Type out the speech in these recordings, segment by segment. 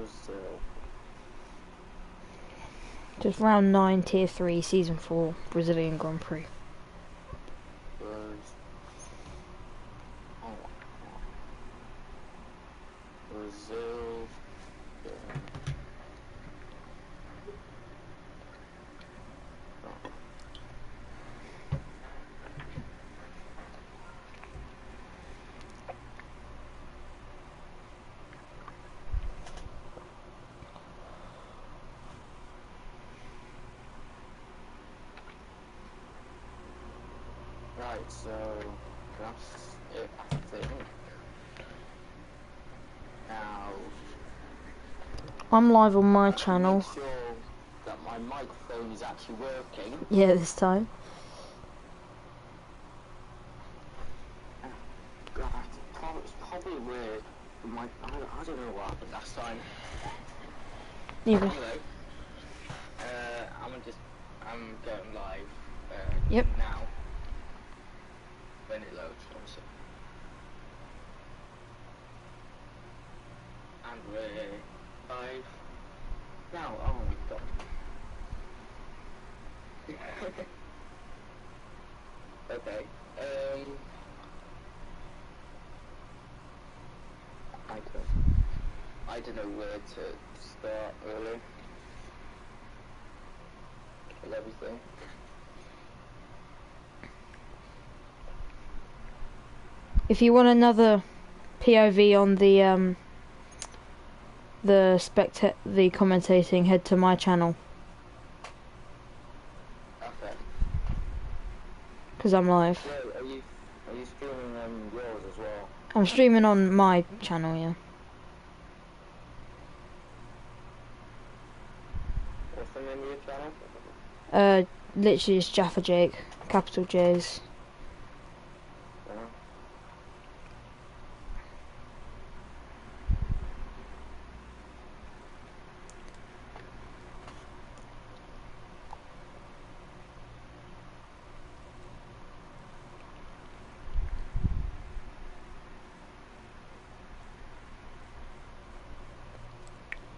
Brazil. Just round 9, tier 3, season 4, Brazilian Grand Prix. Brazil. Right, so that's it, I think. Now, I'm live on my channel. make sure that my microphone is actually working. Yeah, this time. God, it's probably weird. I don't know what happened last time. Neither. Anyway, I'm going live Yep. now. When it loads, also. And we're live now. Oh my god. Okay. I don't know where to start really. With everything. If you want another POV on the commentating, head to my channel. Okay. Because I'm live. Yeah, are you streaming yours as well? I'm streaming on my channel, yeah. What's the name of your channel? Literally it's Jaffa Jake, capital J's.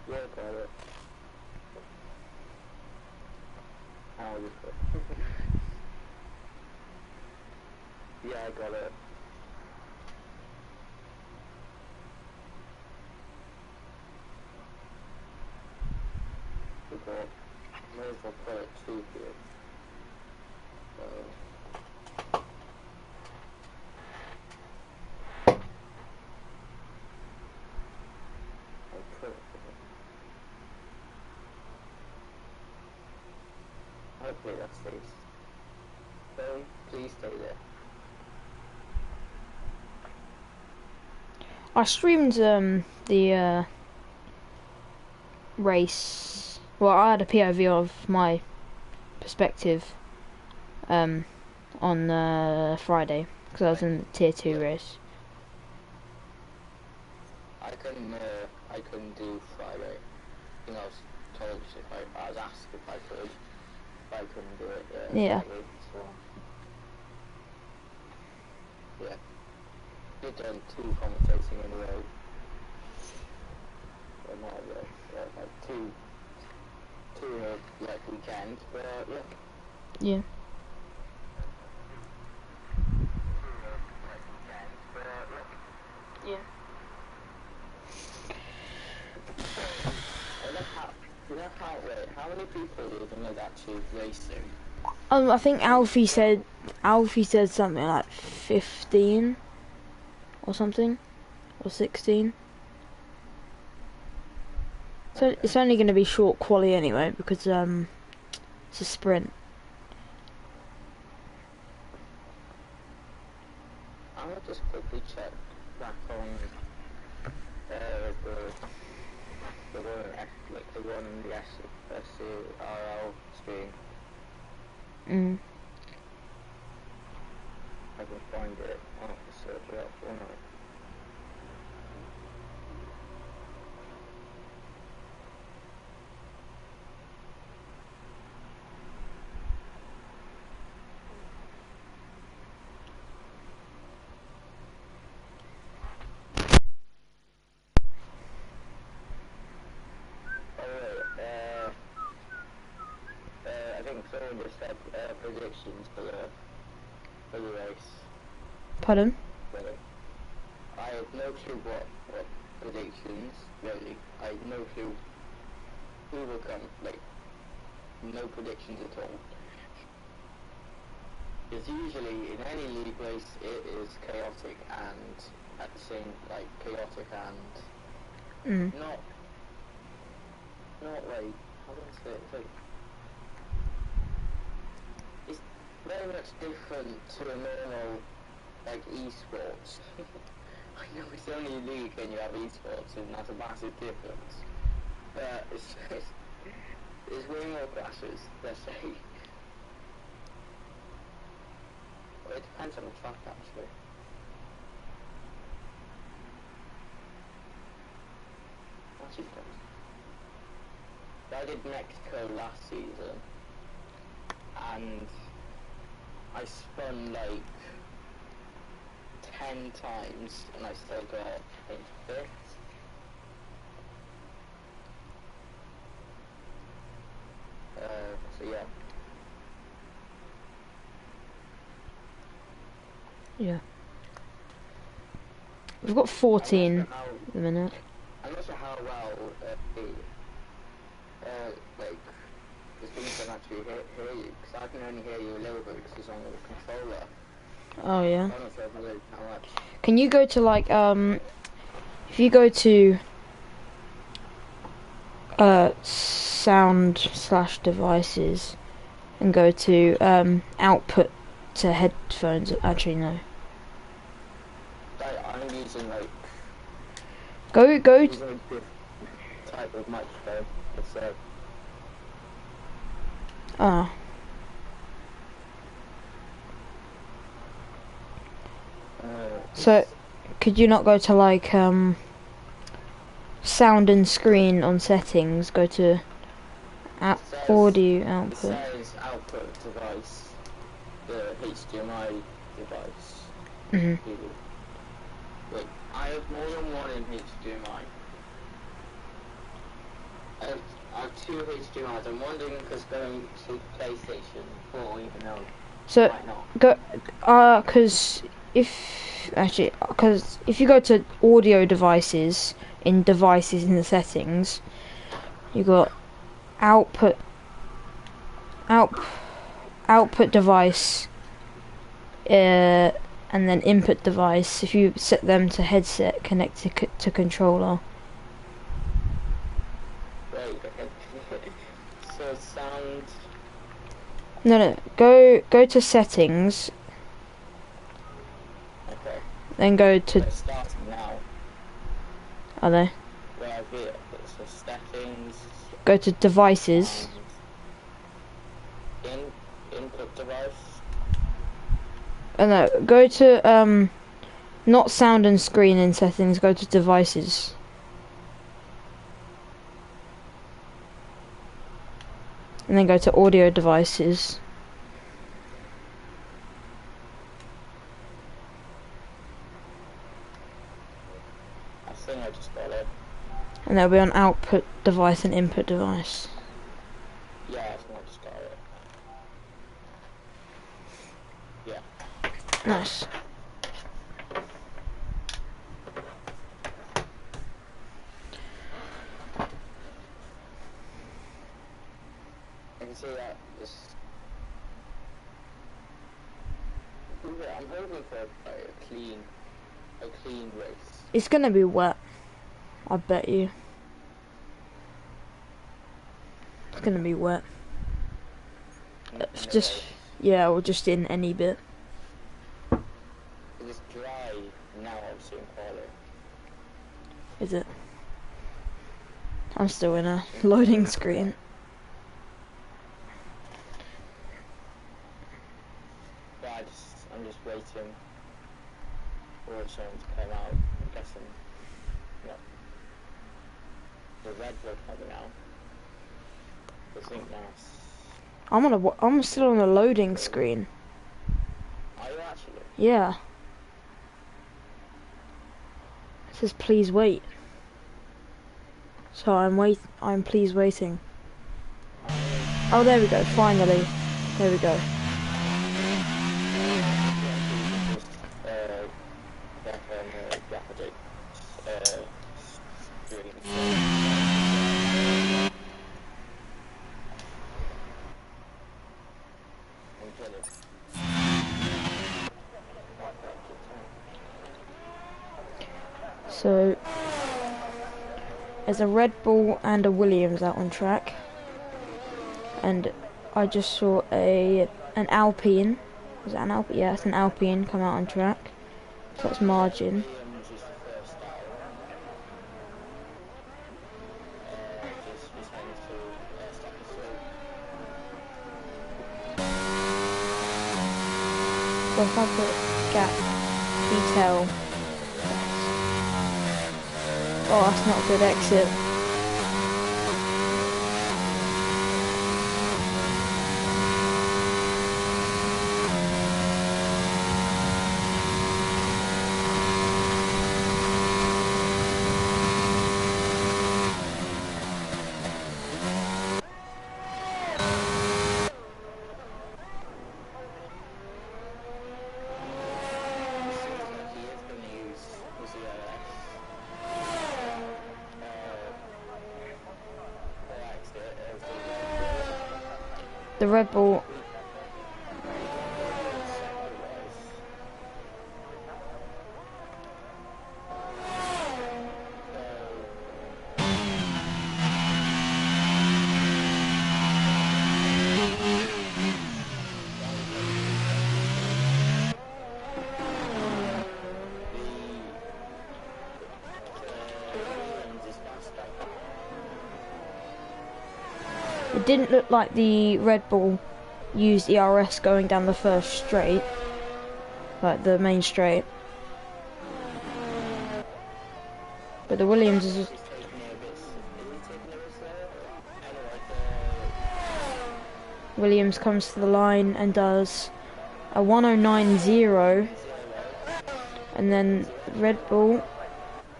Yeah, got it. How is it? Yeah, I got it. Okay. May as well put it 2 here. I'll put it. Hopefully that stays. So, please stay there. I streamed the race. Well, I had a POV of my perspective on Friday because I was in the tier 2 race. I couldn't do Friday. I think I was told if I was asked if I could. But I couldn't do it. Yeah. Friday, so. Yeah. You've done 2 commentating in a row. Well, not a row. Yeah, like 2 in a weekend, but yeah. Yeah. Yeah. How many people do you think is actually racing? I think Alfie said something like 15 or something, or 16. So Okay. it's only going to be short quali anyway because it's a sprint. I'm gonna just quickly check back on the one in the SCRL stream. I can find it. I'll have to search it up, won't I? just said predictions for the race. Pardon? Really. I have no clue what predictions, really. I have no clue who will come, like, no predictions at all. Because usually in any league race it is chaotic and at the same, like, chaotic and not like, how do I say it, like, it's very much different to a normal, like, esports. I know it's only a league when you have esports and that's a massive difference. But it's way more crashes, let's say. Well, it depends on the track actually. Actually depends. I did Mexico last season and I spun like 10 times and I still got, I think, 5th. So yeah. Yeah. We've got 14 at the minute. I'm not sure how well like the things can actually hear you, because I can only hear you a little bit because it's on the controller. Oh yeah. I'm not sure how much. Can you go to like if you go to sound/devices and go to output to headphones? Actually no. I'm using like Go using a different type of microphone. So so could you not go to like sound and screen on settings, go to audio output? It says output device, the HDMI device. Wait, I have more than one in HDMI. I have 2 HDMIs. I'm wondering if it's going to PlayStation 4, even though So it might not. because if you go to audio devices in the settings, you got output device, and then input device. If you set them to headset connected to controller. Right, so sound. No. Go to settings. Okay. Then go to. They're starting now. Are they? Where I've hit, so settings. Go to devices. Input device. Oh no, go to not sound and screen in settings, go to devices. And then go to audio devices. I think I just got it. And they'll be on output device and input device. Yeah, I think I just got it. Yeah. Nice. I can see that this. I'm hoping for a clean race. It's gonna be wet. I bet you. It's gonna be wet. Just yeah, or just in any bit. It's dry now, obviously, in quality. Is it? I'm still in a loading screen. But I'm just waiting for it to come out. I'm guessing, yeah, the red will come out. I think that's. I'm still on a loading screen. Are you actually? Yeah. It says please wait. So I'm please waiting. Oh, there we go, finally. There we go. So there's a Red Bull and a Williams out on track, and I just saw an Alpine. Was that an Alpine? Yeah, it's an Alpine come out on track. So that's margin. So if I put gap detail. Oh, that's not a good exit. The Red Bull. It didn't look like the Red Bull used ERS going down the first straight, like the main straight. But the Williams is... Williams comes to the line and does a 109.0, and then Red Bull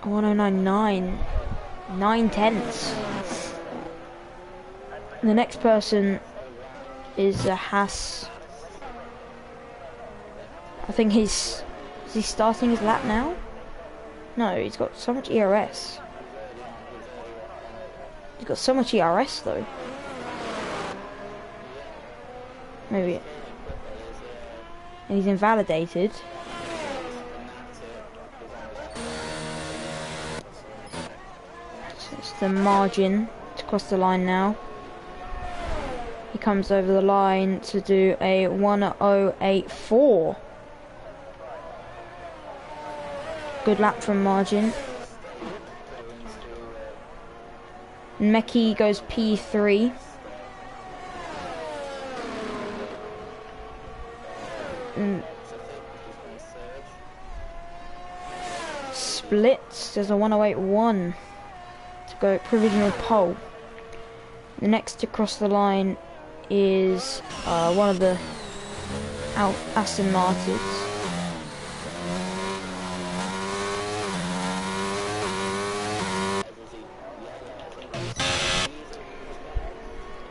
a 109.9, 9/10. The next person is a Haas. I think is he starting his lap now? No, he's got so much ERS. He's got so much ERS though. Maybe. And he's invalidated. So it's the margin to cross the line now. He comes over the line to do a 1:08.4. Good lap from margin. Meki goes P3. Splits, there's a 1:08.1 to go provisional pole. The next to cross the line is one of the Aston Martins.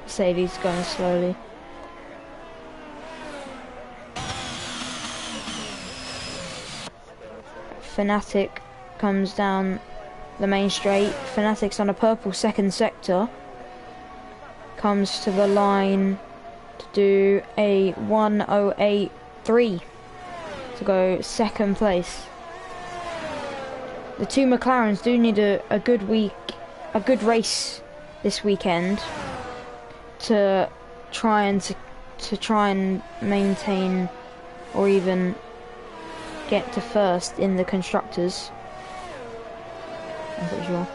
Mercedes going slowly. Fanatic comes down the main straight. Fanatic's on a purple second sector. Comes to the line to do a 1:08.3 to go second place. The two McLarens do need a good race this weekend to try and maintain or even get to first in the constructors. I'm pretty sure.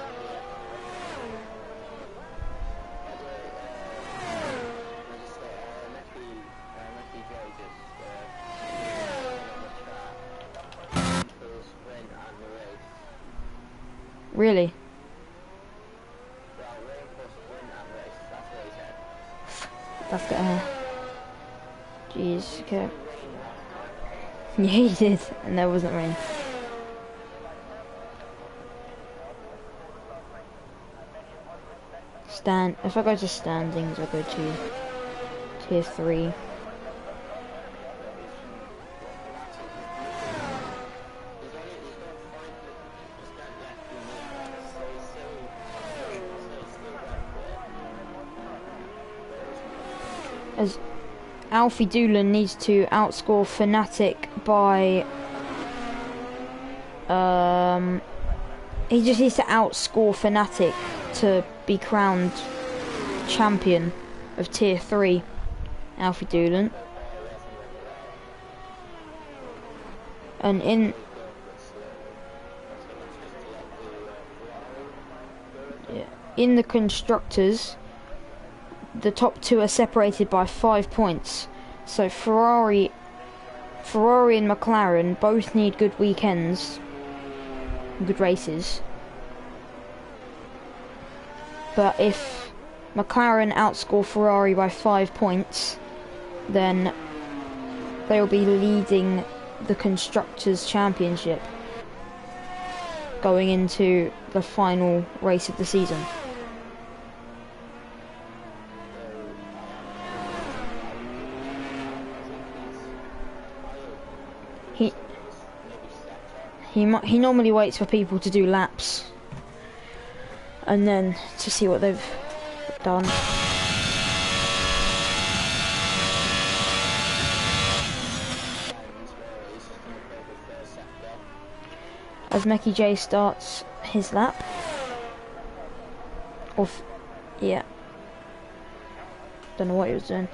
Really? That's the jeez, okay. Yeah, he did, and there wasn't rain. If I go to standings, I'll go to tier 3. as Alfie Doolan needs to outscore Fnatic by he just needs to outscore Fnatic to be crowned champion of Tier 3, Alfie Doolan. And in the constructors, the top two are separated by 5 points. So Ferrari and McLaren both need good weekends, good races. But if McLaren outscore Ferrari by 5 points, then they will be leading the Constructors' Championship going into the final race of the season. He normally waits for people to do laps and then to see what they've done. As Meki J starts his lap. Yeah. Don't know what he was doing.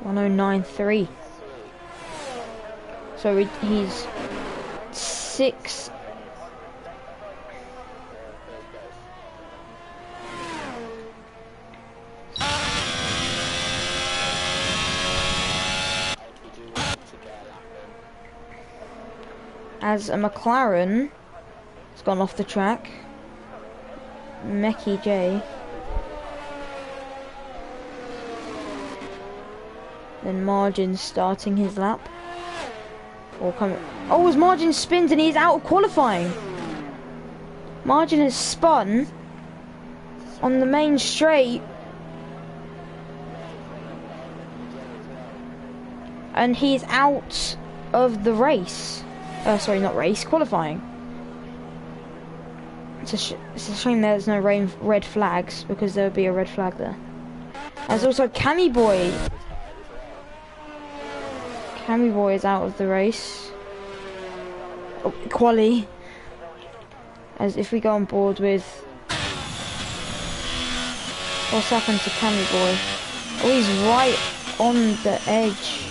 .1093. So he's 6. As a McLaren has gone off the track, Meki J. Then Margin starting his lap. Or coming. Oh, as Margin spins and he's out of qualifying. Margin has spun on the main straight. And he's out of the race. Sorry, not race, qualifying. It's a shame there's no red flags, because there would be a red flag there. There's also Cammy Boy. Cammy Boy is out of the race. Oh, quali. As if we go on board with... What's happened to Cammy Boy? Oh, he's right on the edge.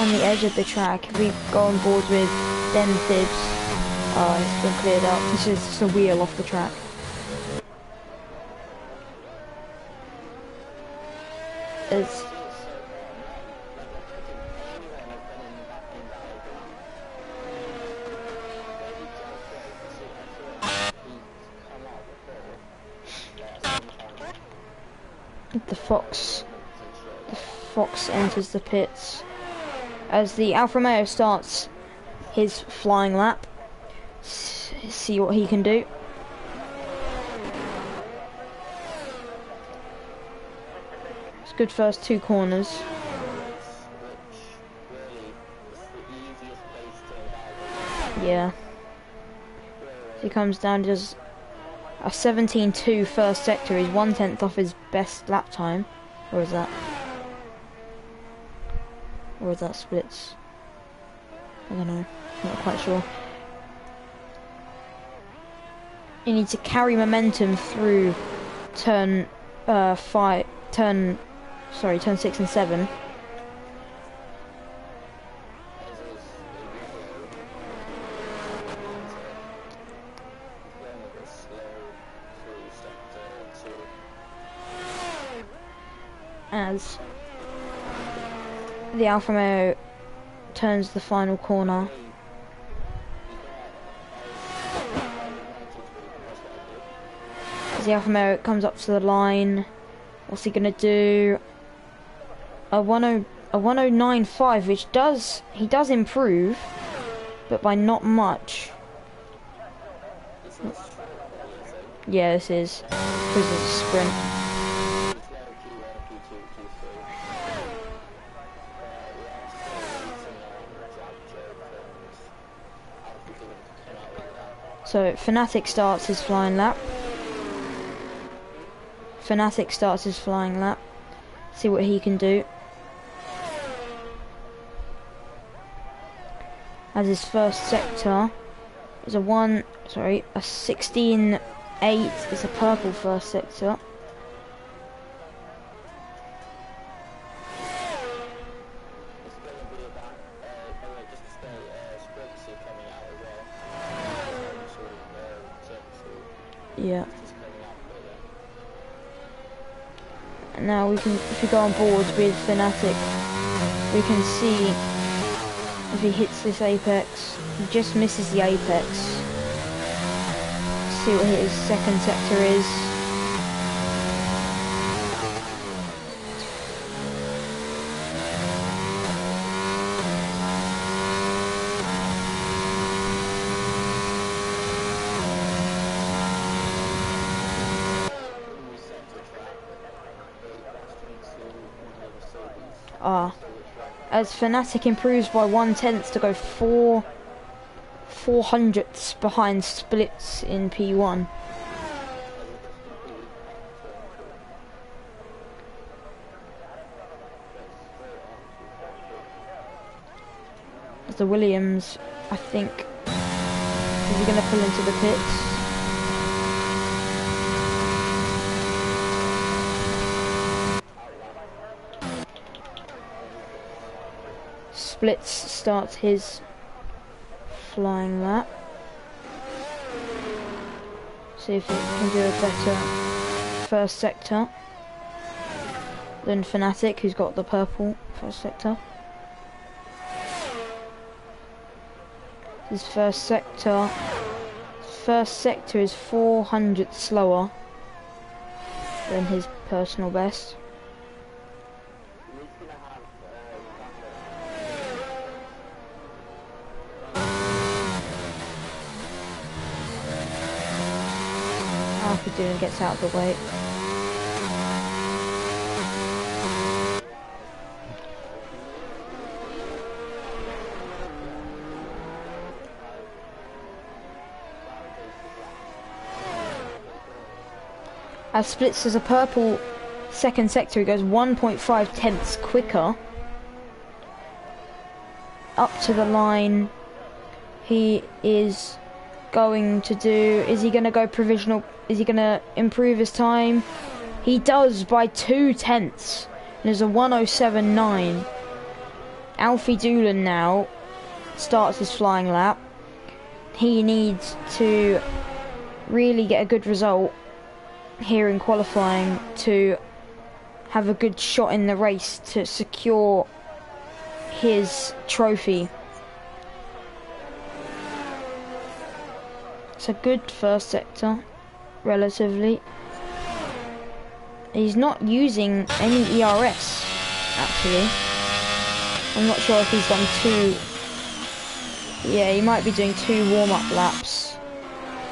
On the edge of the track. If we go on board with Den Thibs. Oh, it's been cleared up. This is just a wheel off the track. It's... The Fox enters the pits as the Alfa Romeo starts his flying lap. See what he can do. It's good first 2 corners. Yeah. He comes down, does a 17.2 first sector. He's 1/10 off his best lap time. Or is that? Or is that splits? I don't know. Not quite sure. You need to carry momentum through turn 6 and 7. As the Alfa Romeo turns the final corner. as the Alfa Romeo comes up to the line. What's he gonna do? A 1095, which he does improve, but by not much. Yeah, this is because it's a sprint. So Fanatic starts his flying lap. See what he can do. As his first sector is a 16.8. It's a purple first sector. Yeah. And now if we go on board with Fanatic, we can see if he hits this apex. He just misses the apex. See what his second sector is. As Fanatic improves by 1/10 to go 4/400ths behind Splits in P1. As the Williams, I think, is he going to pull into the pits? Splits starts his flying lap. See if he can do a better first sector than Fanatic, who's got the purple first sector. His first sector is 400 slower than his personal best. Doing gets out of the way. As Splits as a purple second sector, he goes 1.5 quicker. Up to the line. He is going to do, is he going to go provisional? Is he going to improve his time? He does by 2/10. And there's a 1:07.9. Alfie Doolan now starts his flying lap. He needs to really get a good result here in qualifying to have a good shot in the race to secure his trophy. It's a good first sector, relatively. He's not using any ERS, actually. I'm not sure if he's done two. Yeah, he might be doing 2 warm-up laps.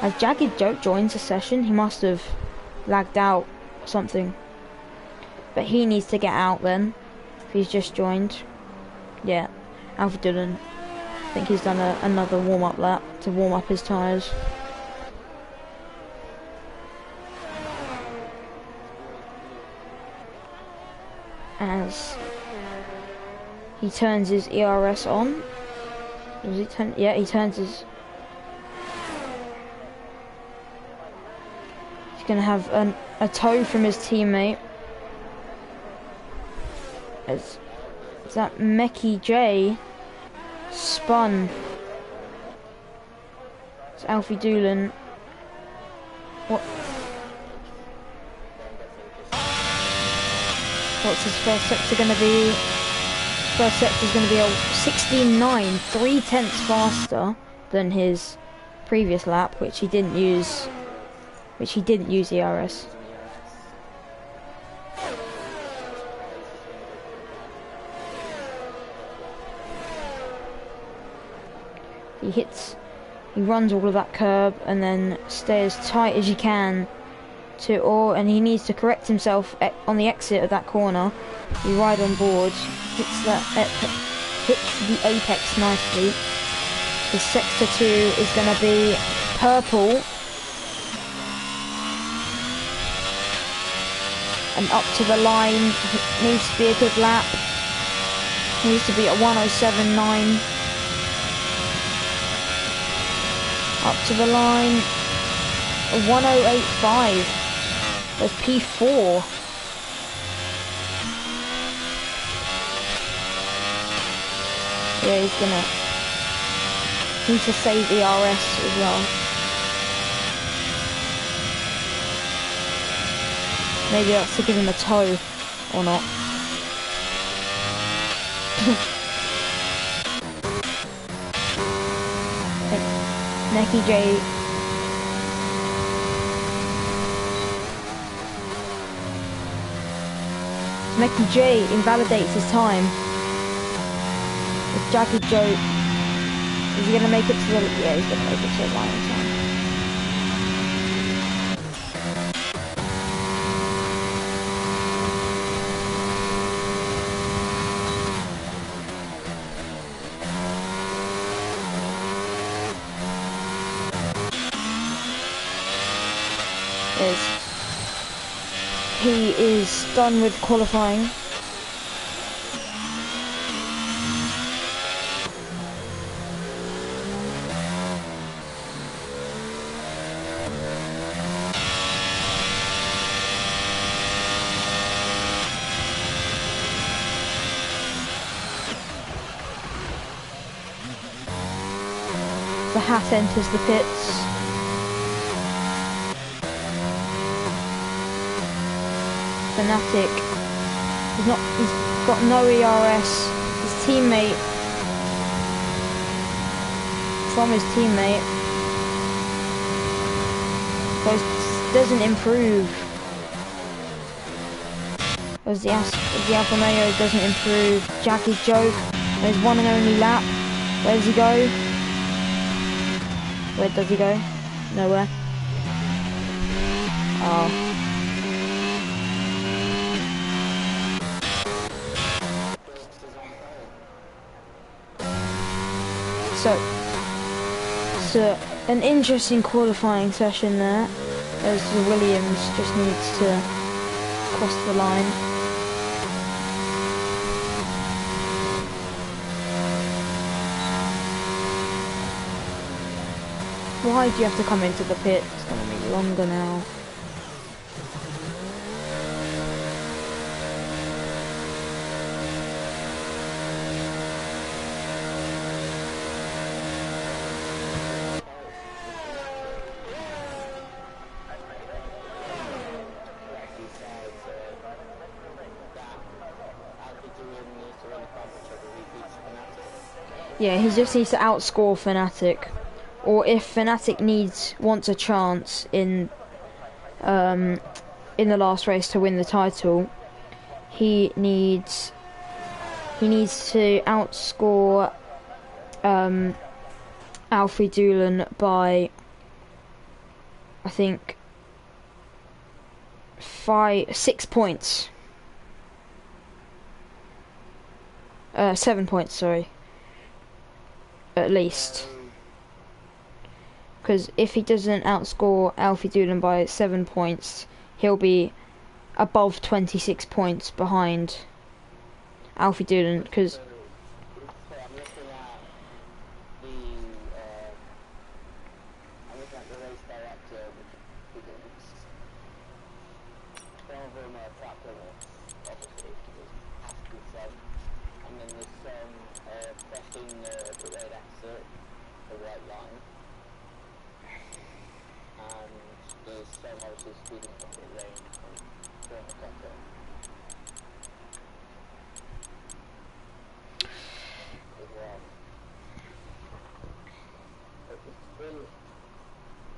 As Jagged Joke joins the session, he must have lagged out or something. But he needs to get out then, if he's just joined. Yeah, Alfie Dillon. I think he's done another warm-up lap to warm up his tyres. As he turns his ERS on. Does he turn? Yeah, he turns his. He's gonna have a tow from his teammate. Is that Meki J spun? It's Alfie Doolan. What's his first sector going to be? First sector is going to be a 16.9, 3/10 faster than his previous lap, which he didn't use which he didn't use ERS. He runs all of that curb and then stay as tight as you can and he needs to correct himself on the exit of that corner. You ride on board, hits the apex nicely. The sector 2 is going to be purple. And up to the line, needs to be a good lap. Needs to be at 107.9. Up to the line, 108.5. There's P4. Yeah, he's gonna need to save ERS as well. Maybe that's to give him a tow or not. Necky J. Necky J invalidates his time. With Jagged Joe. Is he gonna make it to the... Yeah, he's gonna make it to the line in time. He is done with qualifying. The Hat enters the pits. Fanatic. He's got no ERS. His teammate, doesn't improve. As the Alfa Romeo doesn't improve. Jagged Joke, his one and only lap. Where does he go? Where does he go? Nowhere. Oh. So an interesting qualifying session there, as the Williams just needs to cross the line. Why do you have to come into the pit? It's going to be longer now. Yeah, he just needs to outscore Fnatic, or if Fnatic wants a chance in the last race to win the title, he needs to outscore Alfie Doolan by, I think, 6 points. 7 points, sorry. At least. Because if he doesn't outscore Alfie Doolan by 7 points, he'll be above 26 points behind Alfie Doolan. Because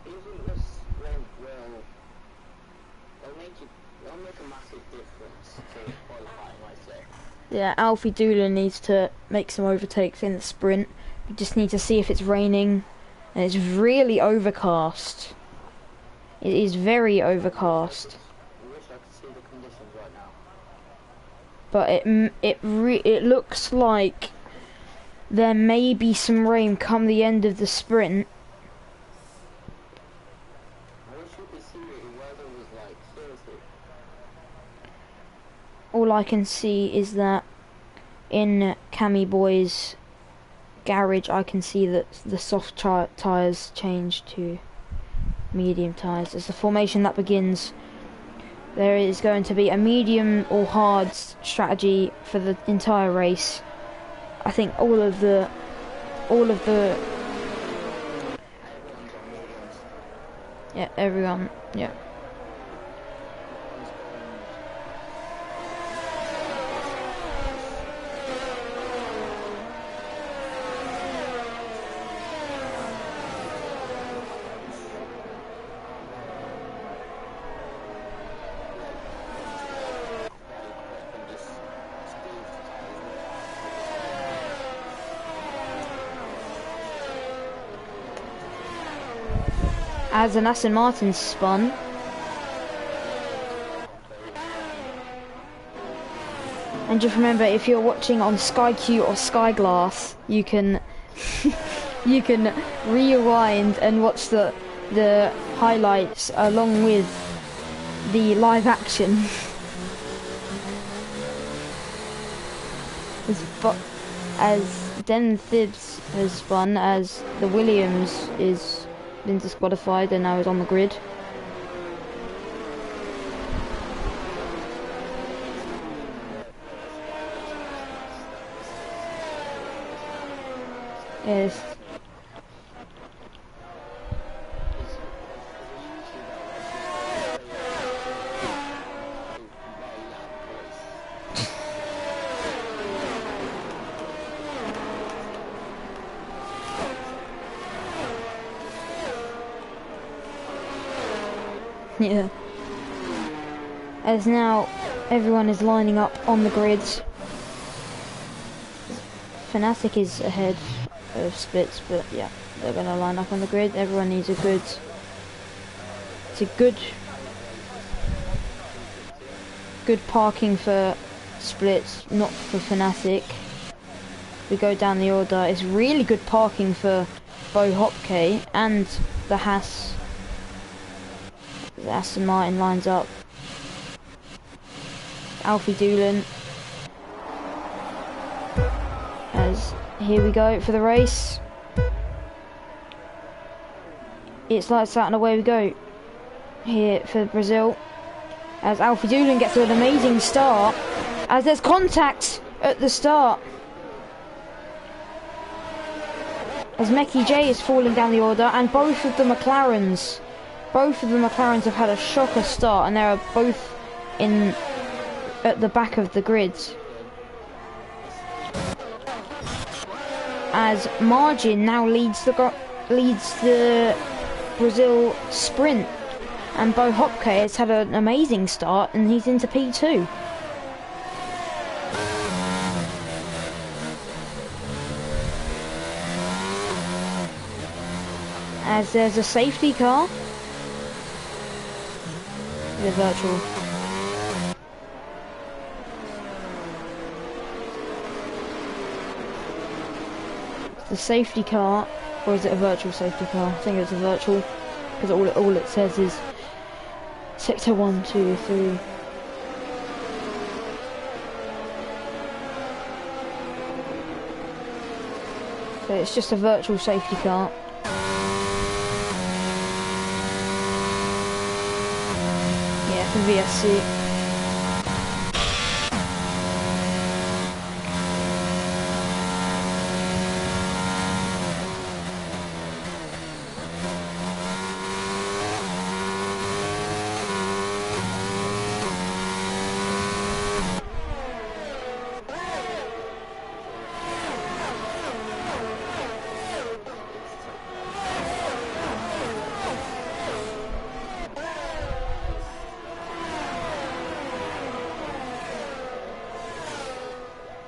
isn't this well Yeah, Alfie Doolin needs to make some overtakes in the sprint. We just need to see if it's raining, and it's really overcast. It is very overcast. I wish I could see the conditions right now. But it looks like there may be some rain come the end of the sprint. I wish you could see what the weather was like, seriously. All I can see is that in Cammy Boy's garage I can see that the soft tyres changed to medium tyres. As the formation that begins, there is going to be a medium or hard strategy for the entire race. I think all of the yeah, everyone, yeah. As an Aston Martin spun, and just remember, if you're watching on Sky Q or Sky Glass, you can you can rewind and watch the highlights along with the live action. As Den Thibs has spun, as the Williams is been disqualified and now is on the grid. Yes. Yeah. As now everyone is lining up on the grids. Fnatic is ahead of Splits, but yeah, they're gonna line up on the grid. Everyone needs it's a good parking for Splits, not for Fnatic. We go down the order. It's really good parking for Bo Hopke and the Haas. The Aston Martin lines up. Alfie Doolin. As here we go for the race. It's lights out and away we go. Here for Brazil. As Alfie Doolin gets an amazing start. As there's contact at the start. As Mekki J is falling down the order, and both of the McLarens have had a shocker start, and they are both at the back of the grids. As Margin now leads the Brazil sprint, and Bo Hopke has had an amazing start, and he's into P2. As there's a safety car. The virtual. The safety car, or is it a virtual safety car? I think it's a virtual, because all it says is sector 1, 2, 3. So it's just a virtual safety car. Yeah, for VSC.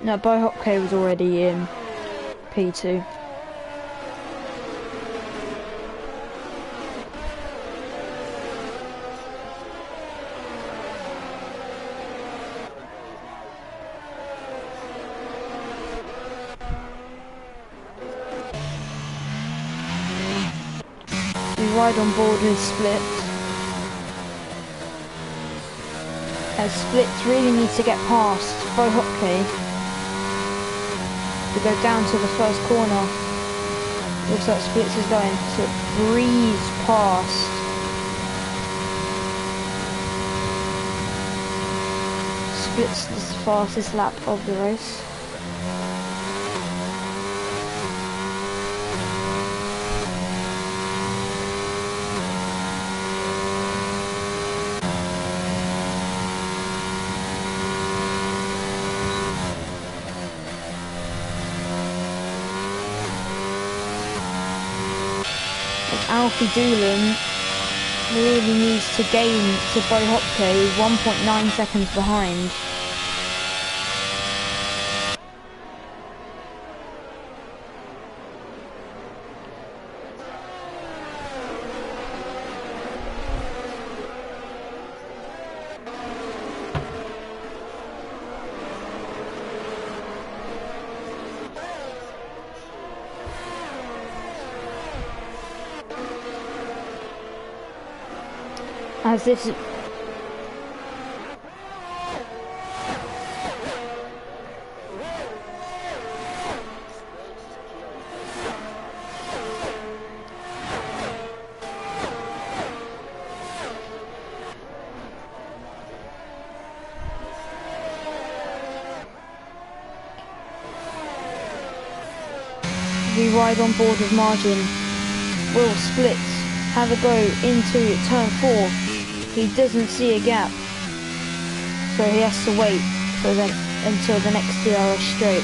No, Bohopke was already in P2. We ride on board with Splits. As Splits really needs to get past Bohopke to go down to the first corner. Looks like Splits is going to breeze past. Splits the fastest lap of the race. Alfie Doolan really needs to gain to Bohopke, who's 1.9 seconds behind. As this we ride on board with Margin. Will Splits have a go into turn 4. He doesn't see a gap, so he has to wait for them until the next DRS straight.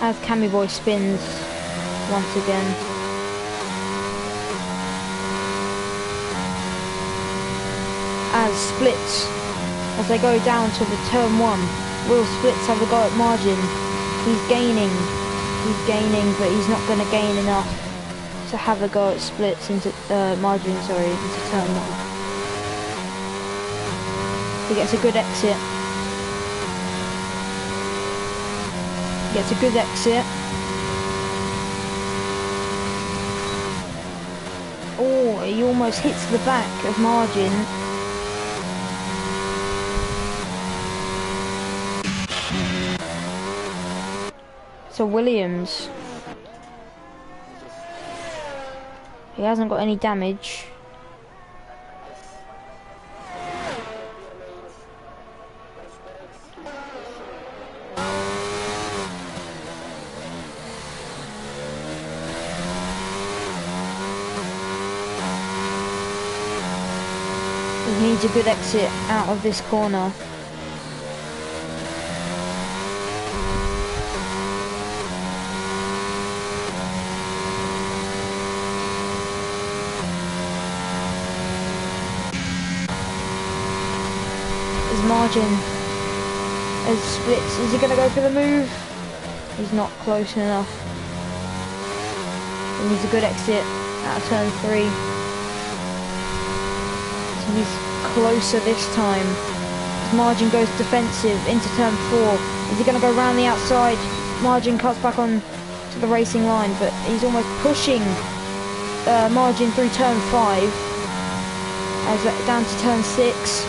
As Cammy Boy spins once again. As Splits, as they go down to the turn 1, will Splits have a go at Margin? He's gaining, but he's not going to gain enough to have a go at Splits into Margin, sorry, into turn 1. He gets a good exit. Gets a good exit. Oh, he almost hits the back of Margin. So Williams. He hasn't got any damage. He needs a good exit out of this corner. As Margin, as Splits, is he going to go for the move? He's not close enough. He needs a good exit out of turn 3. He's closer this time. As Margin goes defensive into turn 4. Is he going to go around the outside? Margin cuts back on to the racing line, but he's almost pushing Margin through turn 5. As down to turn 6.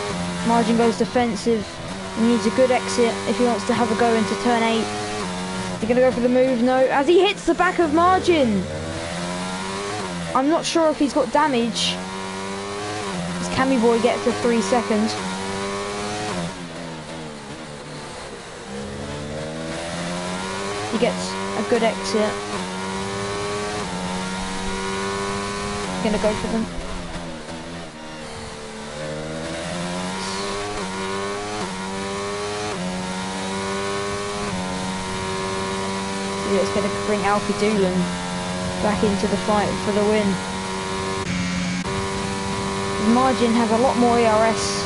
Margin goes defensive. He needs a good exit if he wants to have a go into turn 8. Is he going to go for the move? No. As he hits the back of Margin. I'm not sure if he's got damage. Cammy Boy gets to 3 seconds. He gets a good exit. Gonna go for them. So it's gonna bring Alfie Doolan back into the fight for the win. Margin has a lot more ERS.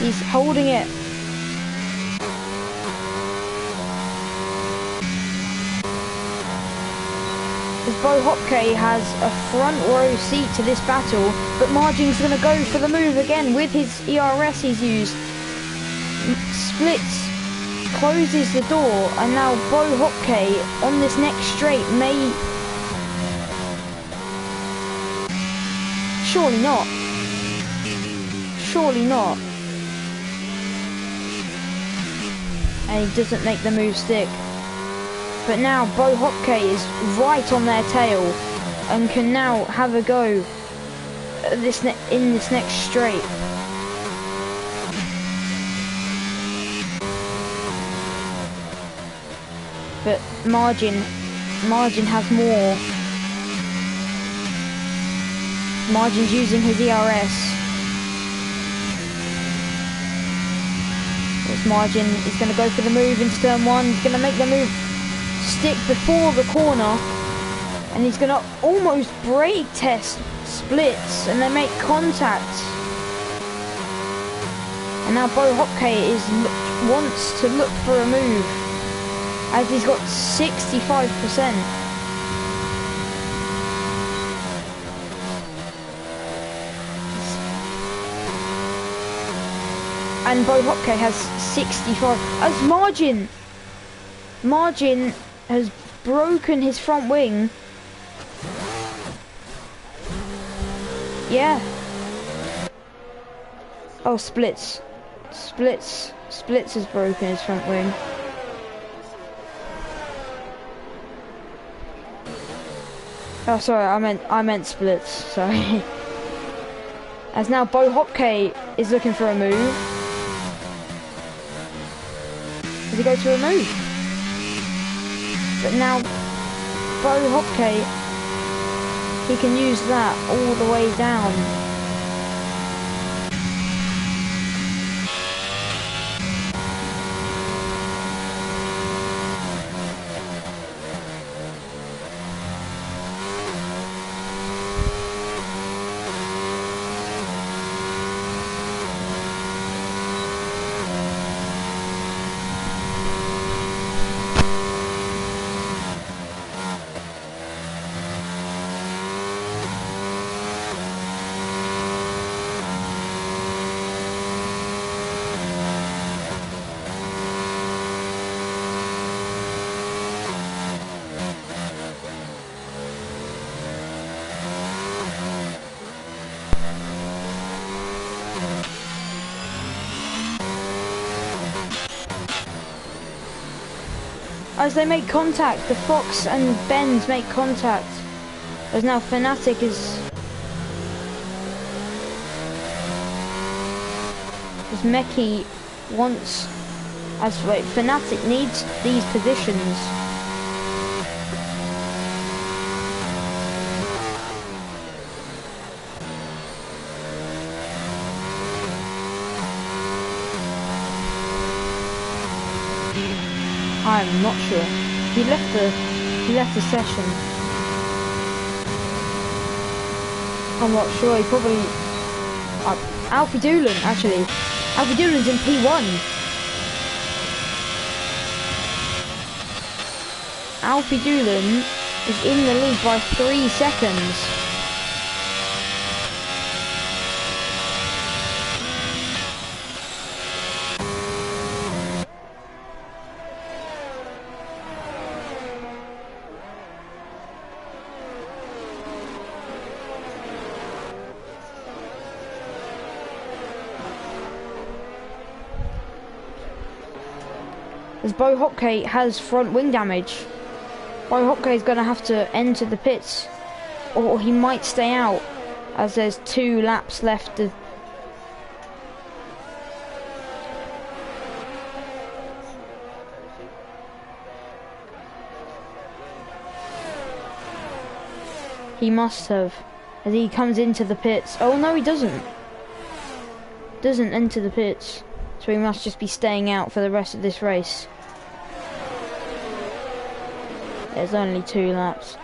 He's holding it. As Bo Hopke has a front row seat to this battle, but Margin's going to go for the move again with his ERS he's used. Splits, closes the door, and now Bo Hopke on this next straight may... Surely not. Surely not. And he doesn't make the move stick. But now Bo Hopke is right on their tail and can now have a go at in this next straight. But Margin has more. Margin's using his ERS. This Margin is going to go for the move into turn one. He's going to make the move stick before the corner, and he's going to almost brake test Splits, and they make contact. And now Bo Hopke wants to look for a move, as he's got 65%. And Bo Hopke has 65. As Margin has broken his front wing. Yeah. Oh, Splits has broken his front wing. Oh, sorry, I meant Splits. Sorry. As now Bo Hopke is looking for a move. Does he go to a move? But now Bo Hopke, he can use that all the way down. As they make contact, the Fox and Benz make contact. As now Fnatic is... As Meki wants... Fnatic needs these positions. I'm not sure. He left the session. I'm not sure. He probably Alfie Doolan actually. Alfie Doolan's in P1. Alfie Doolan is in the lead by 3 seconds. As Bo Hopke has front wing damage. Bo Hopke is going to have to enter the pits, or he might stay out, as there's 2 laps left. He must have. As he comes into the pits. Oh no, he doesn't. Doesn't enter the pits. So he must just be staying out for the rest of this race. There's only 2 laps.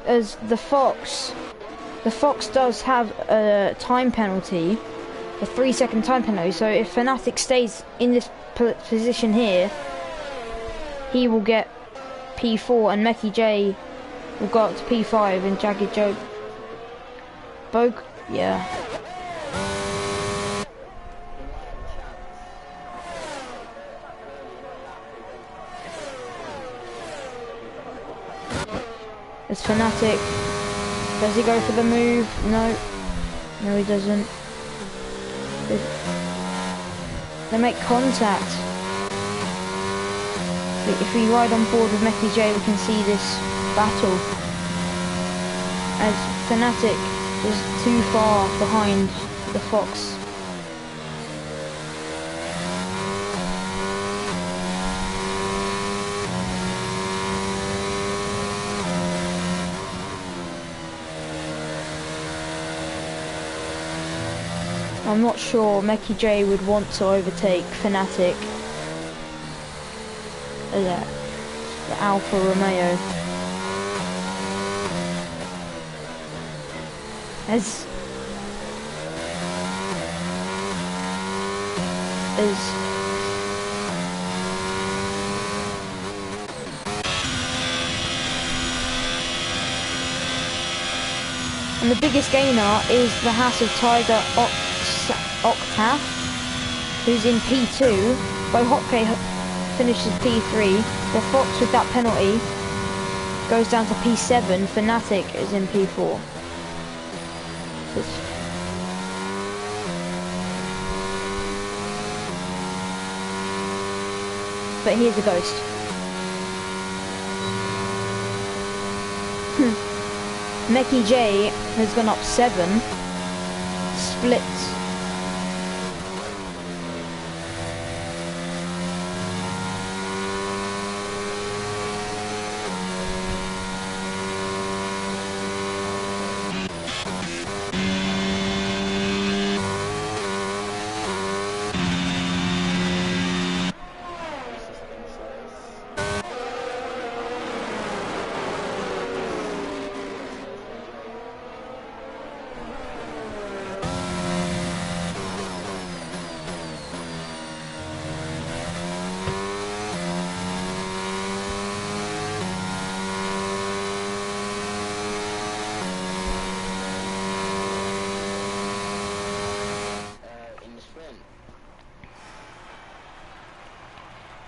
As the Fox does have a time penalty, a 3-second time penalty. So if Fnatic stays in this position here, he will get P4, and Meki J will go up to P5, and Jagged Joe. Yeah. It's Fnatic. Does he go for the move? No. No, he doesn't. They make contact. If we ride on board with Meki J, we can see this battle. As Fnatic is too far behind the Fox. I'm not sure Meki J would want to overtake Fnatic. The Alfa Romeo. As and the biggest gainer is the House of Tiger Octaf, who's in P2. Bohotke finishes P3. The Fox with that penalty goes down to P7. Fnatic is in P4. But here's a ghost. Meki J has gone up 7. Splits.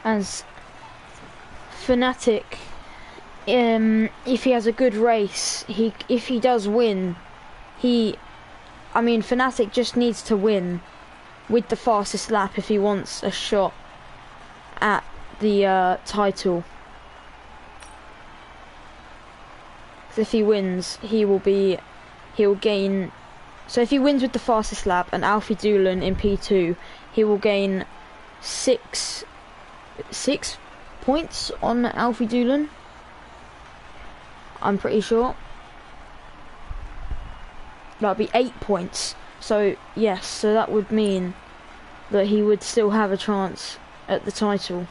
As Fnatic, if he has a good race, if he does win, Fnatic just needs to win with the fastest lap if he wants a shot at the title. So if he wins, he'll gain. So if he wins with the fastest lap and Alfie Doolan in P2, he will gain 6 points on Alfie Doolan. I'm pretty sure. That'd be 8 points. So yes, so that would mean that he would still have a chance at the title.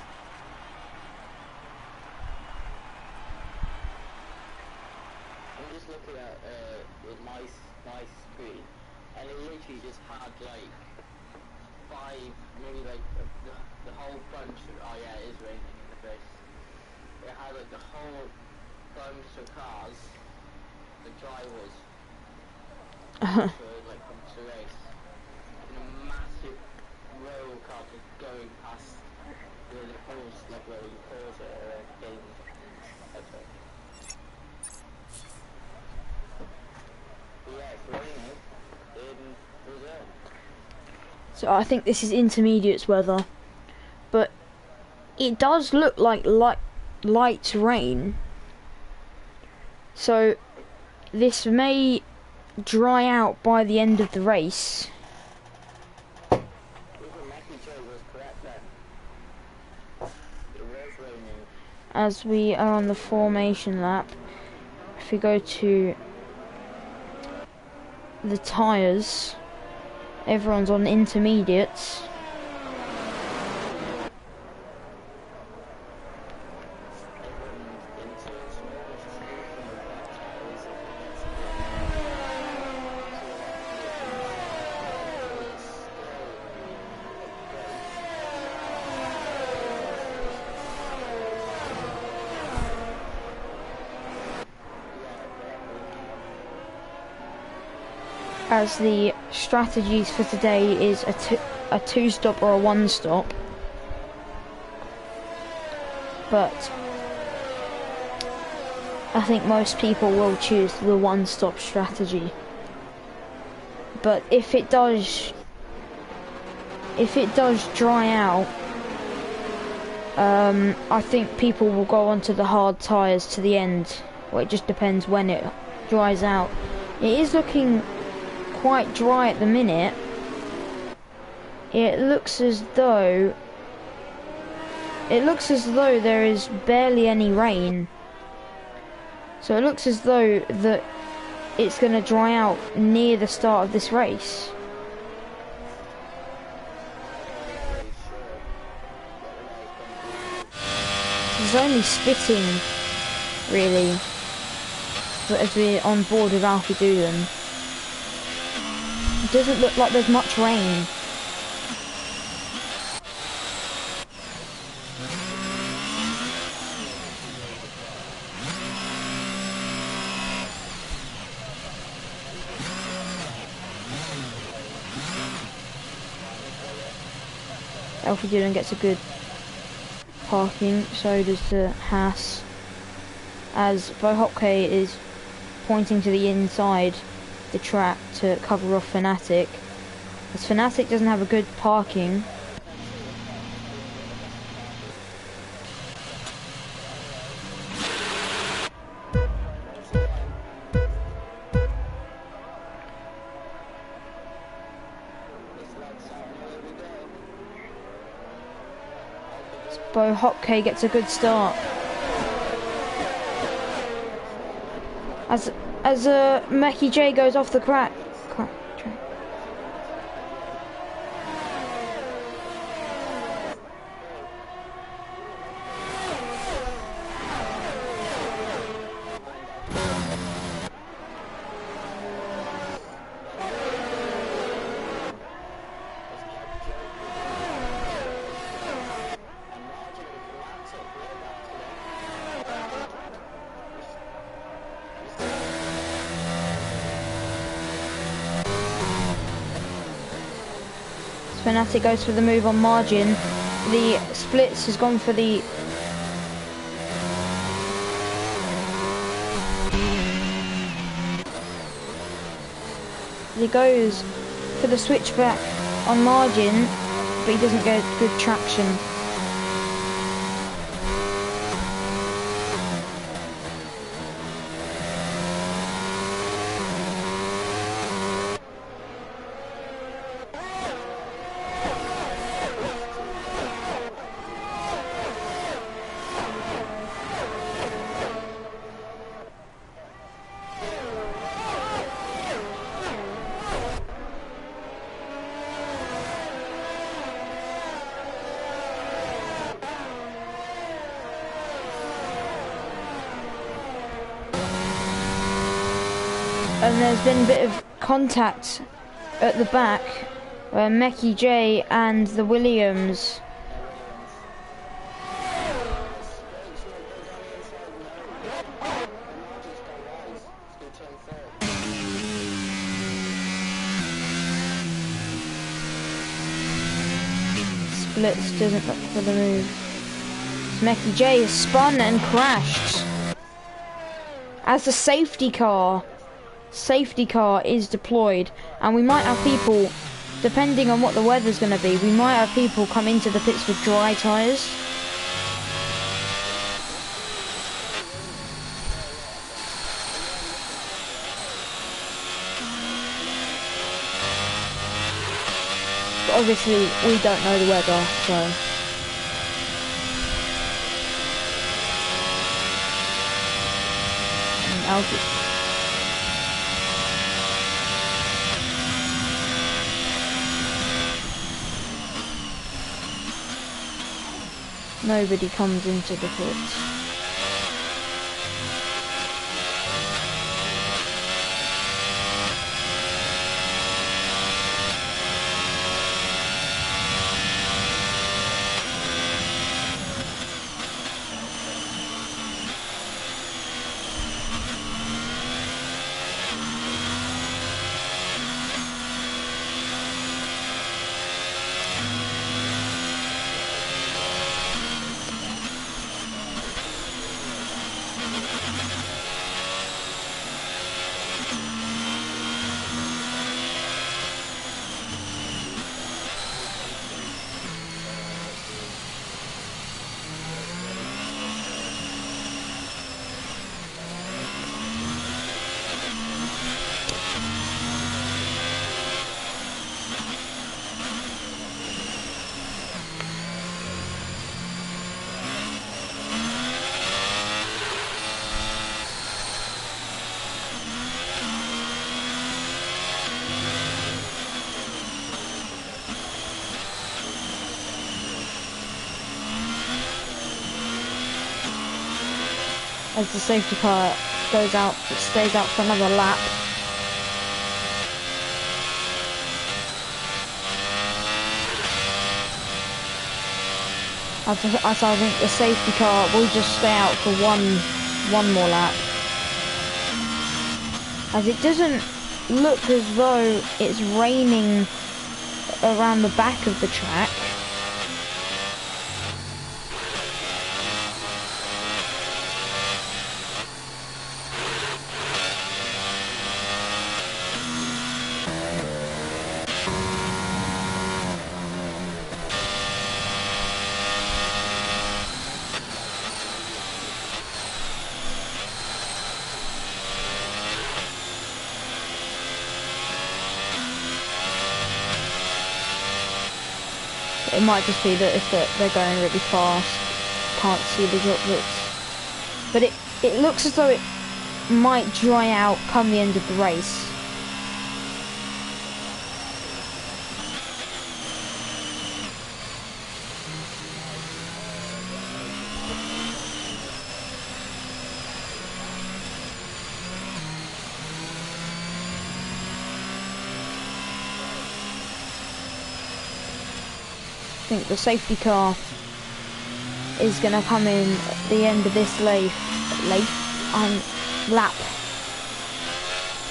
I'm just looking at my screen, and it literally just had like 5, maybe like the whole bunch of, oh yeah, it is raining in the face. It had like the whole bunch of cars, the drivers, like come to race. And a massive roll car just going past where the pause, like where you pause it or game. Okay. But yeah, it's raining in Brazil. So I think this is intermediates weather, but it does look like light rain. So this may dry out by the end of the race. As we are on the formation lap, if we go to the tyres, everyone's on intermediates. As the strategies for today is a two-stop or a one-stop, but I think most people will choose the one-stop strategy. But if it does dry out, I think people will go onto the hard tyres to the end. Well, it just depends when it dries out. It is looking quite dry at the minute. It looks as though there is barely any rain. So it looks as though that it's going to dry out near the start of this race. It's only spitting, really, as we're on board with Alfie Doolan. It doesn't look like there's much rain. Alfie Doolan gets a good parking, so does the Haas, as Bohopke is pointing to the inside the track to cover off Fnatic, as Fnatic doesn't have a good parking. Bohopke gets a good start. As Mackie J goes off the track. Fnatic goes for the move on margin. The splits has gone for the... He goes for the switchback on margin, but he doesn't get good traction. And there's been a bit of contact at the back where Mackie J and the Williams Blitz doesn't look for the move. Smecky J has spun and crashed. As the safety car is deployed, and we might have people, depending on what the weather's going to be, we might have people come into the pits with dry tyres. But obviously, we don't know the weather, so... Alfie. Nobody comes into the pits. As the safety car goes out, it stays out for another lap. I think the safety car will just stay out for one more lap. As it doesn't look as though it's raining around the back of the track. It might just be that if they're going really fast, can't see the droplets. But it looks as though it might dry out come the end of the race. I think the safety car is going to come in at the end of this lap.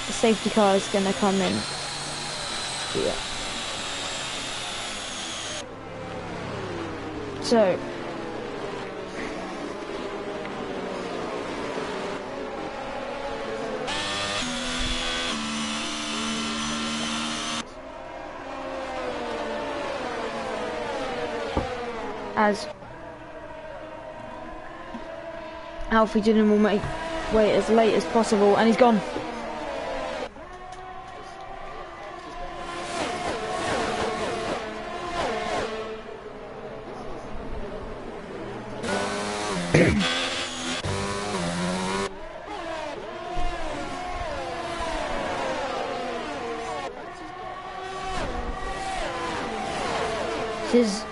The safety car is going to come in here. So as Alfie Dillon will wait as late as possible, and he's gone. This is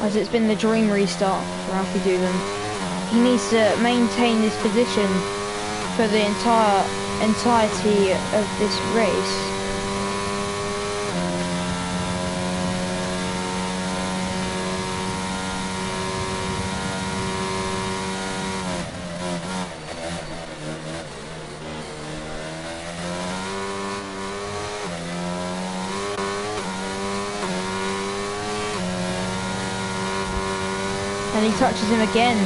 as it's been the dream restart for Alfie Doolan. He needs to maintain this position for the entirety of this race. And he touches him again.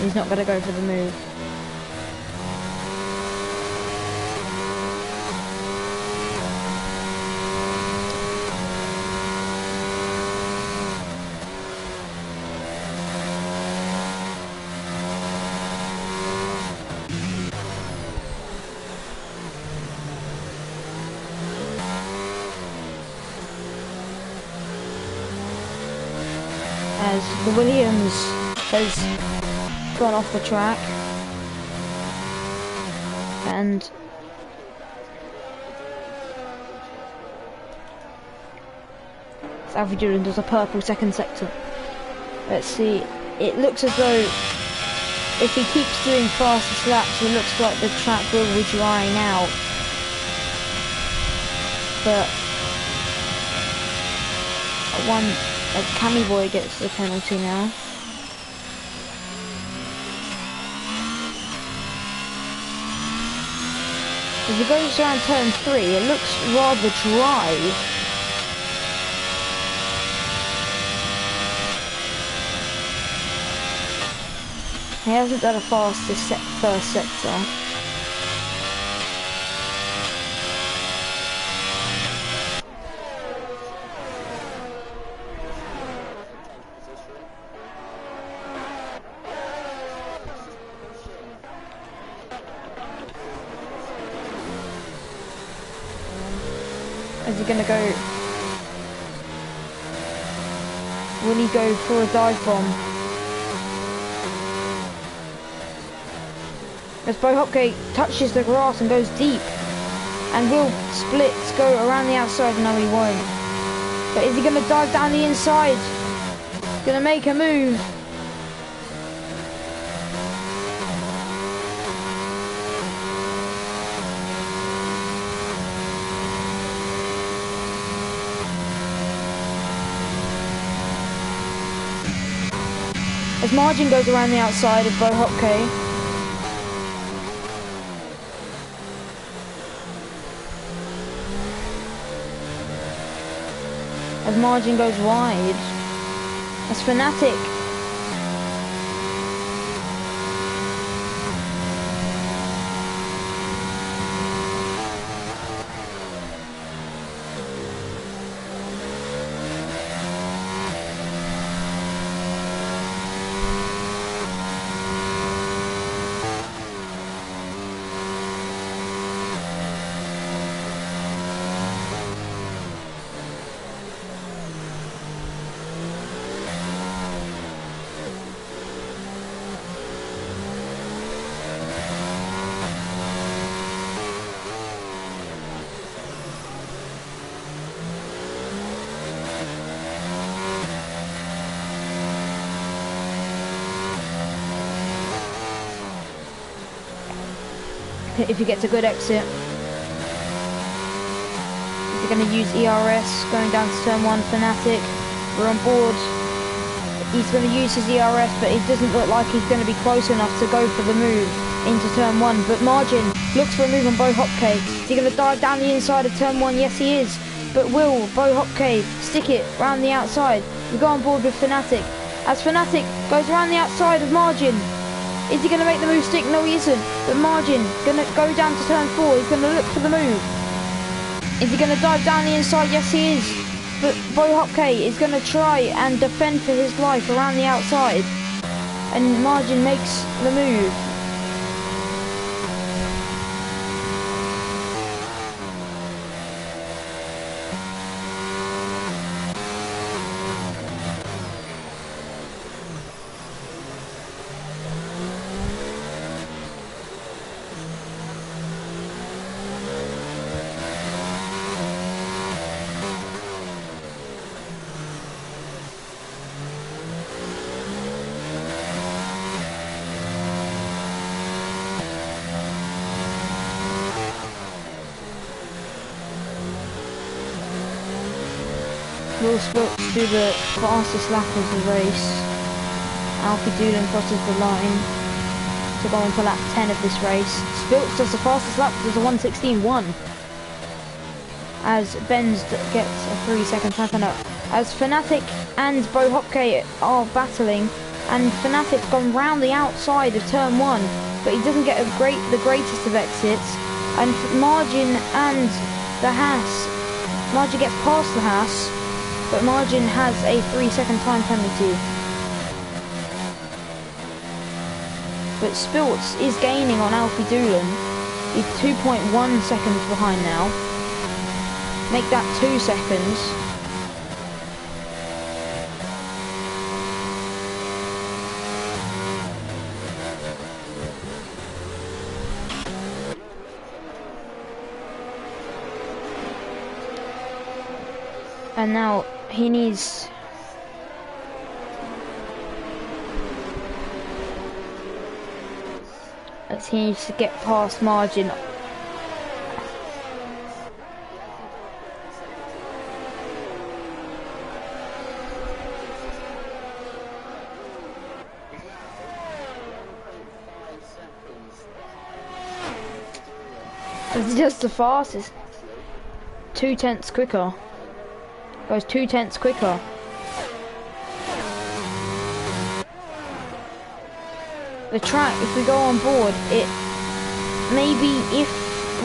He's not going to go for the move. As the Williams has gone off the track, and Alfie Doolan does a purple second sector. Let's see, it looks as though if he keeps doing faster laps, it looks like the track will be drying out. But a Cammy Boy gets the penalty now. As he goes around turn 3, it looks rather dry. He hasn't done a fastest first sector. Is he gonna go? Will he go for a dive bomb? As Bo Hopke touches the grass and goes deep, and will splits go around the outside. No, he won't. But is he gonna dive down the inside? Gonna make a move. As Margin goes around the outside of Bo Hopke. As Margin goes wide. As Fnatic. If he gets a good exit. They're going to use ERS going down to turn 1. Fnatic, we're on board. He's going to use his ERS, but it doesn't look like he's going to be close enough to go for the move into turn 1. But Margin looks for a move on Bo Hopke. Is he going to dive down the inside of turn 1? Yes, he is. But will Bo Hopke stick it round the outside? We go on board with Fnatic. As Fnatic goes around the outside of Margin. Is he going to make the move stick? No, he isn't. But Margin going to go down to turn 4. He's going to look for the move. Is he going to dive down the inside? Yes, he is. But Bo Hopke is going to try and defend for his life around the outside. And Margin makes the move. Will Spilts do the fastest lap of the race. Alfie Doolan crosses the line to go on to lap 10 of this race. Spilts does the fastest lap, does a 1:16.1. As Benz gets a 3-second time penalty. As Fnatic and Bo Hopke are battling, and Fnatic's gone round the outside of turn 1, but he doesn't get the greatest of exits. And Margin and the Haas, Margin gets past the Haas, but Margin has a 3-second time penalty. But Spilts is gaining on Alfie Doolan. He's 2.1 seconds behind now. Make that 2 seconds. And now he needs to get past Margin. It's just the fastest. 2/10 quicker. Goes 2/10 quicker. The track, if we go on board, it maybe if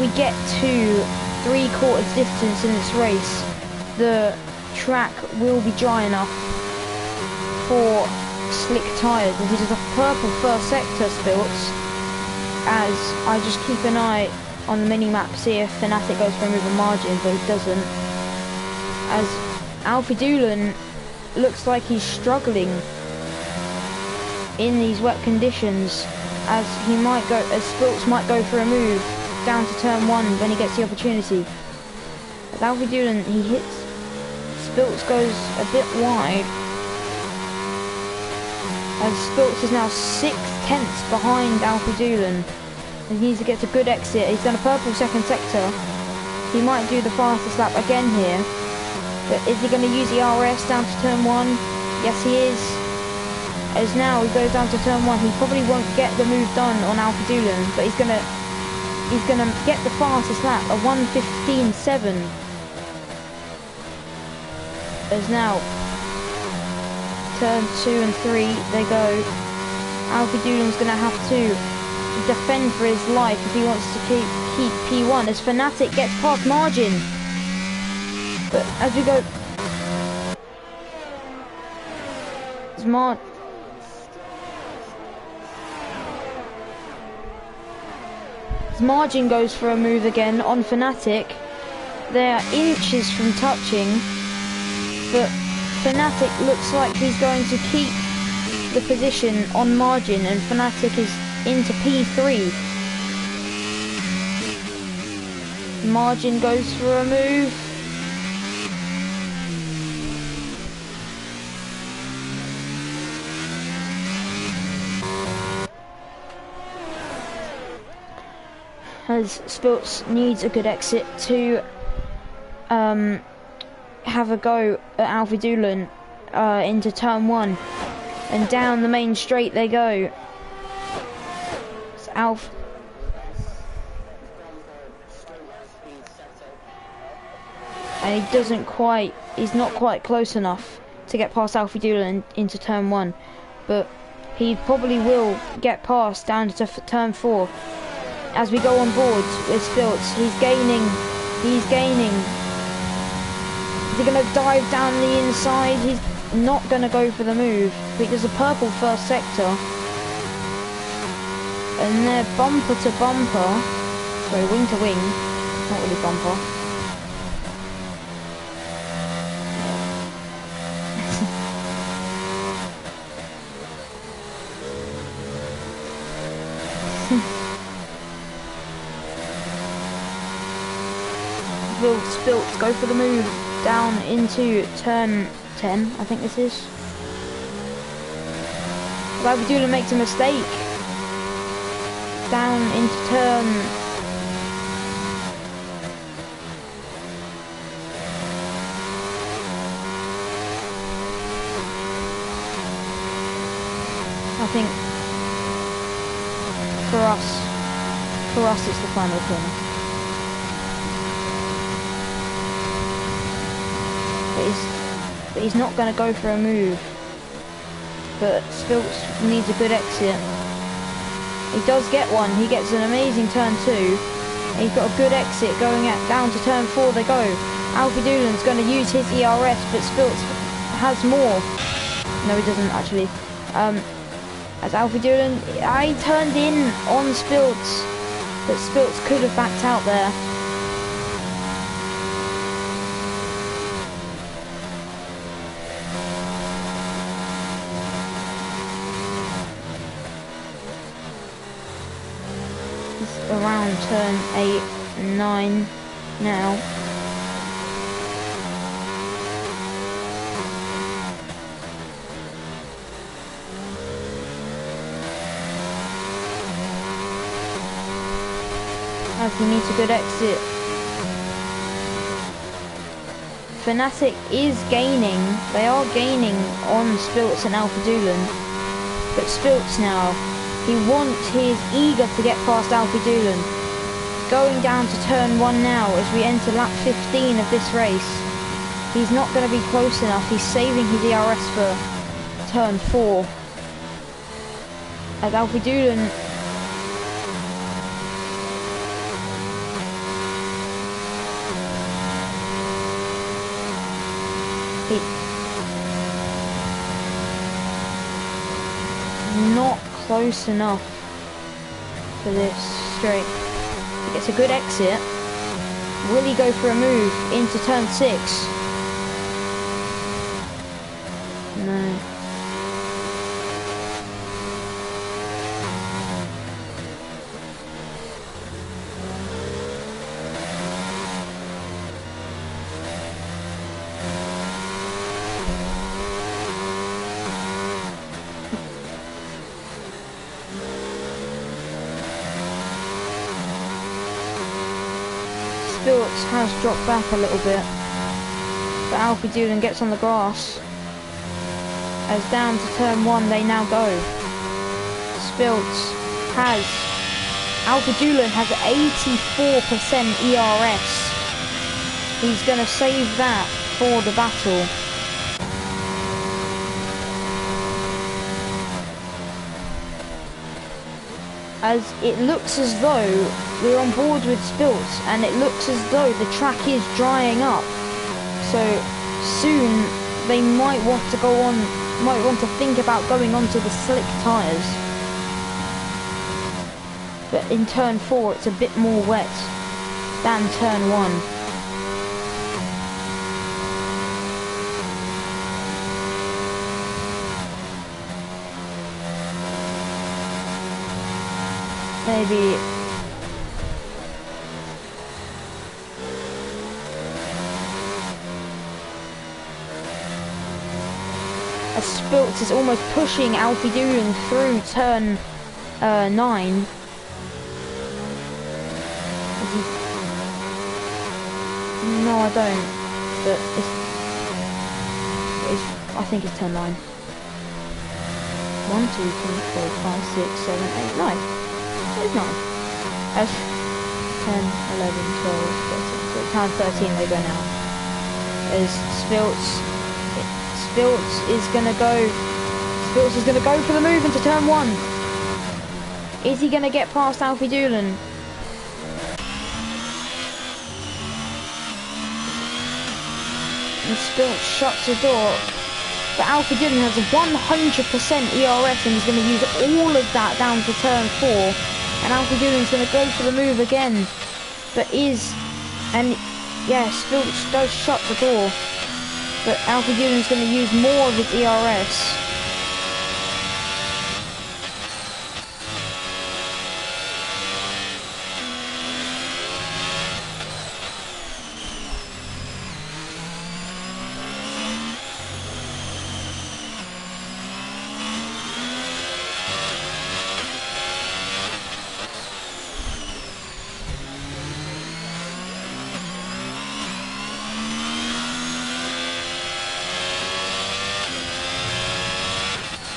we get to 3/4 distance in this race, the track will be dry enough for slick tyres. And he does a purple first sector, Spilts, as I just keep an eye on the mini-map, see if Fnatic goes for a move on Margin, but he doesn't. As Alfie Doolan looks like he's struggling in these wet conditions, as Spilts might go for a move down to turn 1 when he gets the opportunity. As Alfie Doolan, he hits, Spilts goes a bit wide, as Spilts is now 6/10 behind Alfie Doolan. And he gets a good exit. He's done a purple second sector. He might do the fastest lap again here. But is he going to use the RS down to turn 1? Yes, he is. As now he goes down to turn 1, he probably won't get the move done on Alfie Doolan, but he's gonna get the fastest lap, a 1:15.7. As now turn 2 and 3 they go. Alfie Doolan's gonna have to defend for his life if he wants to keep P1, as Fnatic gets past Margin. But as we go, Margin goes for a move again on Fnatic. They are inches from touching, but Fnatic looks like he's going to keep the position on Margin, and Fnatic is into P3. Margin goes for a move. As Spilts needs a good exit to have a go at Alfie Doolan into turn 1, and down the main straight they go. It's and he's not quite close enough to get past Alfie Doolan into turn 1, but he probably will get past down to turn 4. As we go on board with Spilts, he's gaining. Is he going to dive down the inside? He's not going to go for the move, but he does a purple first sector. And they're bumper to bumper. Sorry, wing to wing. Not really bumper. Will Spilts go for the move down into turn 10, I think this is. Alfie Doolan makes a mistake. Down into turn... For us, it's the final corner. But he's not going to go for a move. But Spilts needs a good exit. He does get one. He gets an amazing turn 2. He's got a good exit going down to turn 4 they go. Alfie Doolan's going to use his ERS, but Spilts has more. No, he doesn't actually. As Alfie Doolan, I turned in on Spilts, but Spilts could have backed out there. Around turn 8 and 9 now. As he needs a good exit. Fnatic is gaining. They are gaining on Spilts and Alfie Doolan. But Spilts now, he's eager to get past Alfie Doolan. Going down to turn 1 now as we enter lap 15 of this race. He's not going to be close enough. He's saving his ERS for turn 4. As Alfie Doolan not close enough for this straight. He gets a good exit. Will he go for a move into turn 6? No. Spilts has dropped back a little bit, but Alfie Doolan gets on the grass. As down to turn 1 they now go. Alfie Doolan has 84% ERS. He's going to save that for the battle. As it looks as though we're on board with Spilts, and it looks as though the track is drying up. So soon they might want to think about going onto the slick tyres. But in turn 4 it's a bit more wet than turn 1. Maybe as Spilts is almost pushing Alfie Doolan through turn 9. No, I don't. But I think it's turn 9. 1, 2, 3, 4, 5, 6, 7, 8, 9. It's 9. As 10, 11, 12, 13. So turn 13 they go now. As Spilts is gonna go for the move into turn 1. Is he gonna get past Alfie Doolan? And Spilts shuts the door. But Alfie Doolan has 100% ERS and he's going to use all of that down to turn 4. And Alfie Doolan's going to go for the move again. Spilts does shut the door. But Alfie Doolan's going to use more of his ERS.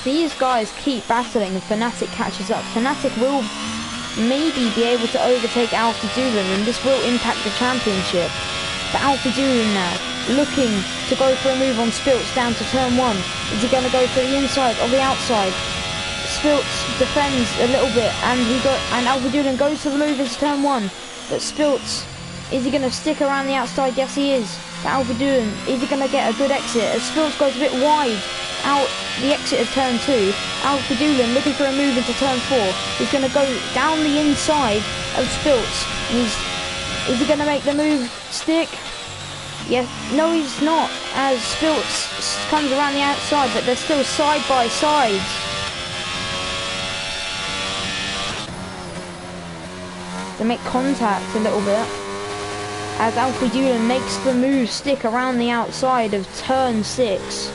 These guys keep battling and Fnatic catches up. Fnatic will maybe be able to overtake Alfie Doolan, and this will impact the championship. But Alfie Doolan now, looking to go for a move on Spilts down to turn 1. Is he going to go for the inside or the outside? Spilts defends a little bit, and Alfie Doolan goes for the move into turn 1. But Spilts, is he going to stick around the outside? Yes, he is. But Alfie Doolan, is he going to get a good exit? As Spilts goes a bit wide out the exit of turn 2, Alfie Doolan looking for a move into turn 4. He's going to go down the inside of Spilts. Is he going to make the move stick? Yeah, no, he's not, as Spilts comes around the outside, but they're still side by side. They make contact a little bit, as Alfie Doolan makes the move stick around the outside of turn 6.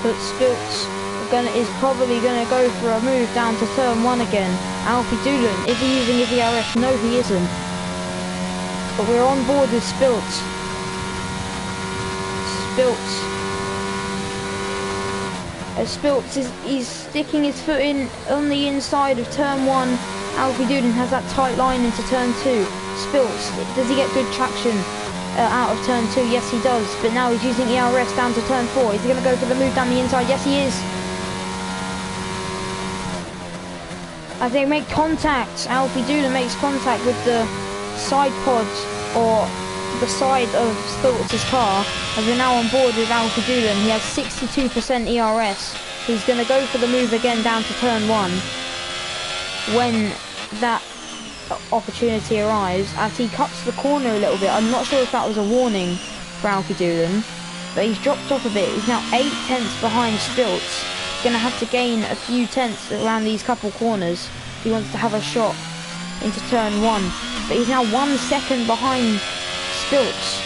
But Spilts is probably going to go for a move down to turn 1 again. Alfie Doolan, is he using his ERS? No, he isn't. But we're on board with Spilts. Spilts he's sticking his foot in on the inside of turn 1. Alfie Doolan has that tight line into turn 2. Spilts, does he get good traction out of turn 2? Yes, he does. But now he's using ERS down to turn 4. Is he going to go for the move down the inside? Yes, he is. As they make contact, Alfie Doolan makes contact with the side pods, or the side of Spilts' car, as we're now on board with Alfie Doolan. He has 62% ERS. He's going to go for the move again down to turn 1 when that opportunity arrives, as he cuts the corner a little bit. I'm not sure if that was a warning for Alfie Doolan, but he's dropped off a bit. He's now 8 tenths behind Spilts. He's going to have to gain a few tenths around these couple corners if he wants to have a shot into turn 1. But he's now 1 second behind Spilts.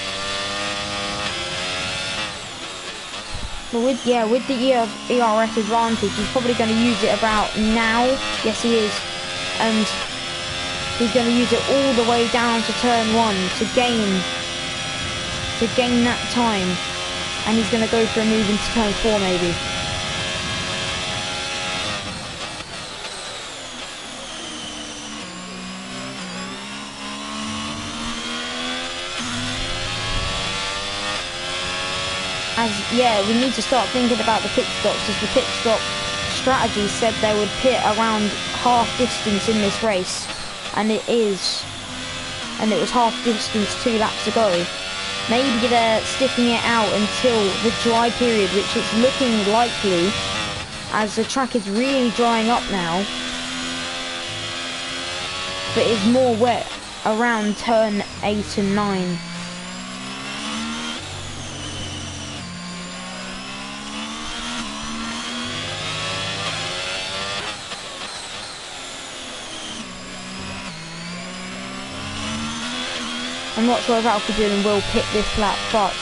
But with the ERS advantage, he's probably going to use it about now. Yes, he is. And he's going to use it all the way down to turn 1 to gain that time. And he's going to go for a move into turn 4 maybe. We need to start thinking about the pit stops, as the pit stop strategy said they would pit around half distance in this race, and it was half distance 2 laps ago. Maybe they're sticking it out until the dry period, which is looking likely, as the track is really drying up now, but is more wet around turn 8 and 9. I'm not sure if Alfie Doolan will pit this lap, but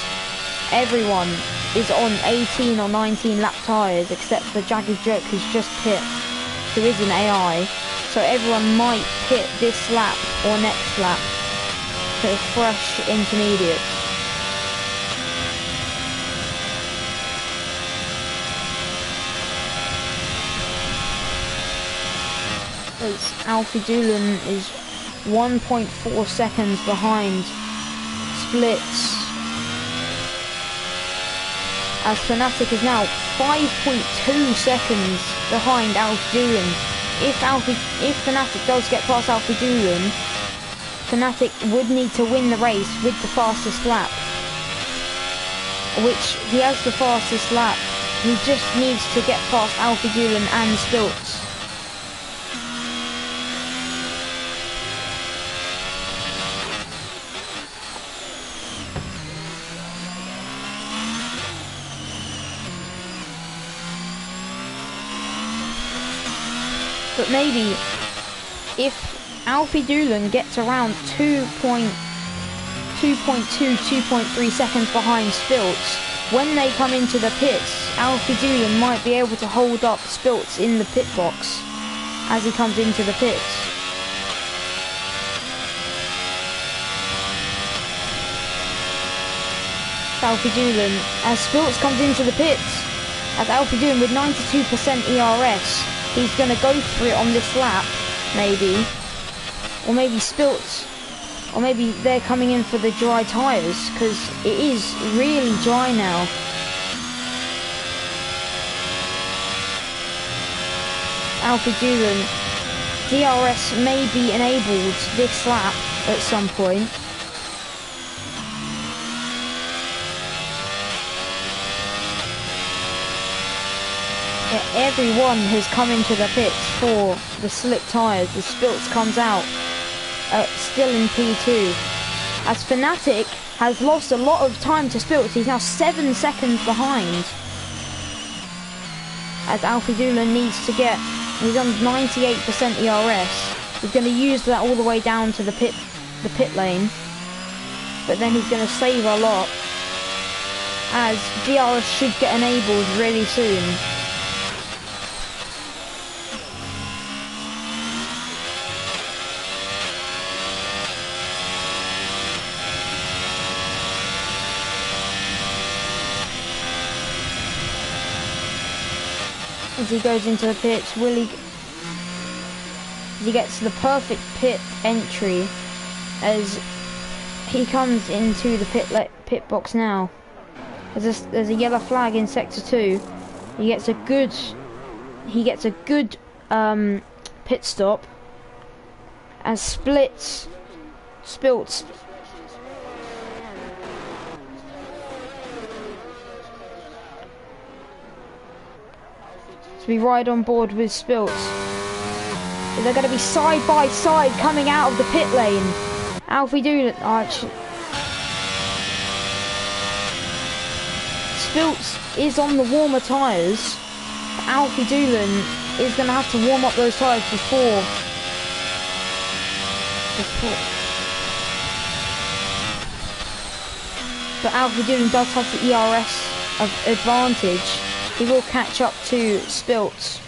everyone is on 18 or 19 lap tyres except for Jagged Jerk, who's just pit, who is an AI. So everyone might pit this lap or next lap for fresh intermediate. As Alfie Doolan is 1.4 seconds behind Splits, as Fnatic is now 5.2 seconds behind Alfie Doolan. If Fnatic does get past Alfie Doolan, Fnatic would need to win the race with the fastest lap, which he has the fastest lap. He just needs to get past Alfie Doolan and Spilts. But maybe if Alfie Doolan gets around 2.3 seconds behind Spilts, when they come into the pits, Alfie Doolan might be able to hold up Spilts in the pit box as he comes into the pits. Alfie Doolan, as Spilts comes into the pits, as Alfie Doolan with 92% ERS, he's going to go for it on this lap, maybe. Or maybe Spilts, or maybe they're coming in for the dry tyres, because it is really dry now. Alfie Doolan, DRS may be enabled this lap at some point. Everyone has come into the pits for the slick tyres. The Spilts comes out still in P2. As Fnatic has lost a lot of time to Spilts, he's now 7 seconds behind. As Alfie Doolan needs to get, he's on 98% ERS. He's going to use that all the way down to the pit lane, but then he's going to save a lot, as DRS should get enabled really soon. As he goes into the pits, he gets the perfect pit entry as he comes into the pit box now. There's a yellow flag in sector 2. He gets a good pit stop as Spilts we ride on board with Spilts. They're going to be side by side coming out of the pit lane. Alfie Doolan, Spilts is on the warmer tyres. Alfie Doolan is going to have to warm up those tyres before. But Alfie Doolan does have the ERS advantage. He will catch up to Spilts.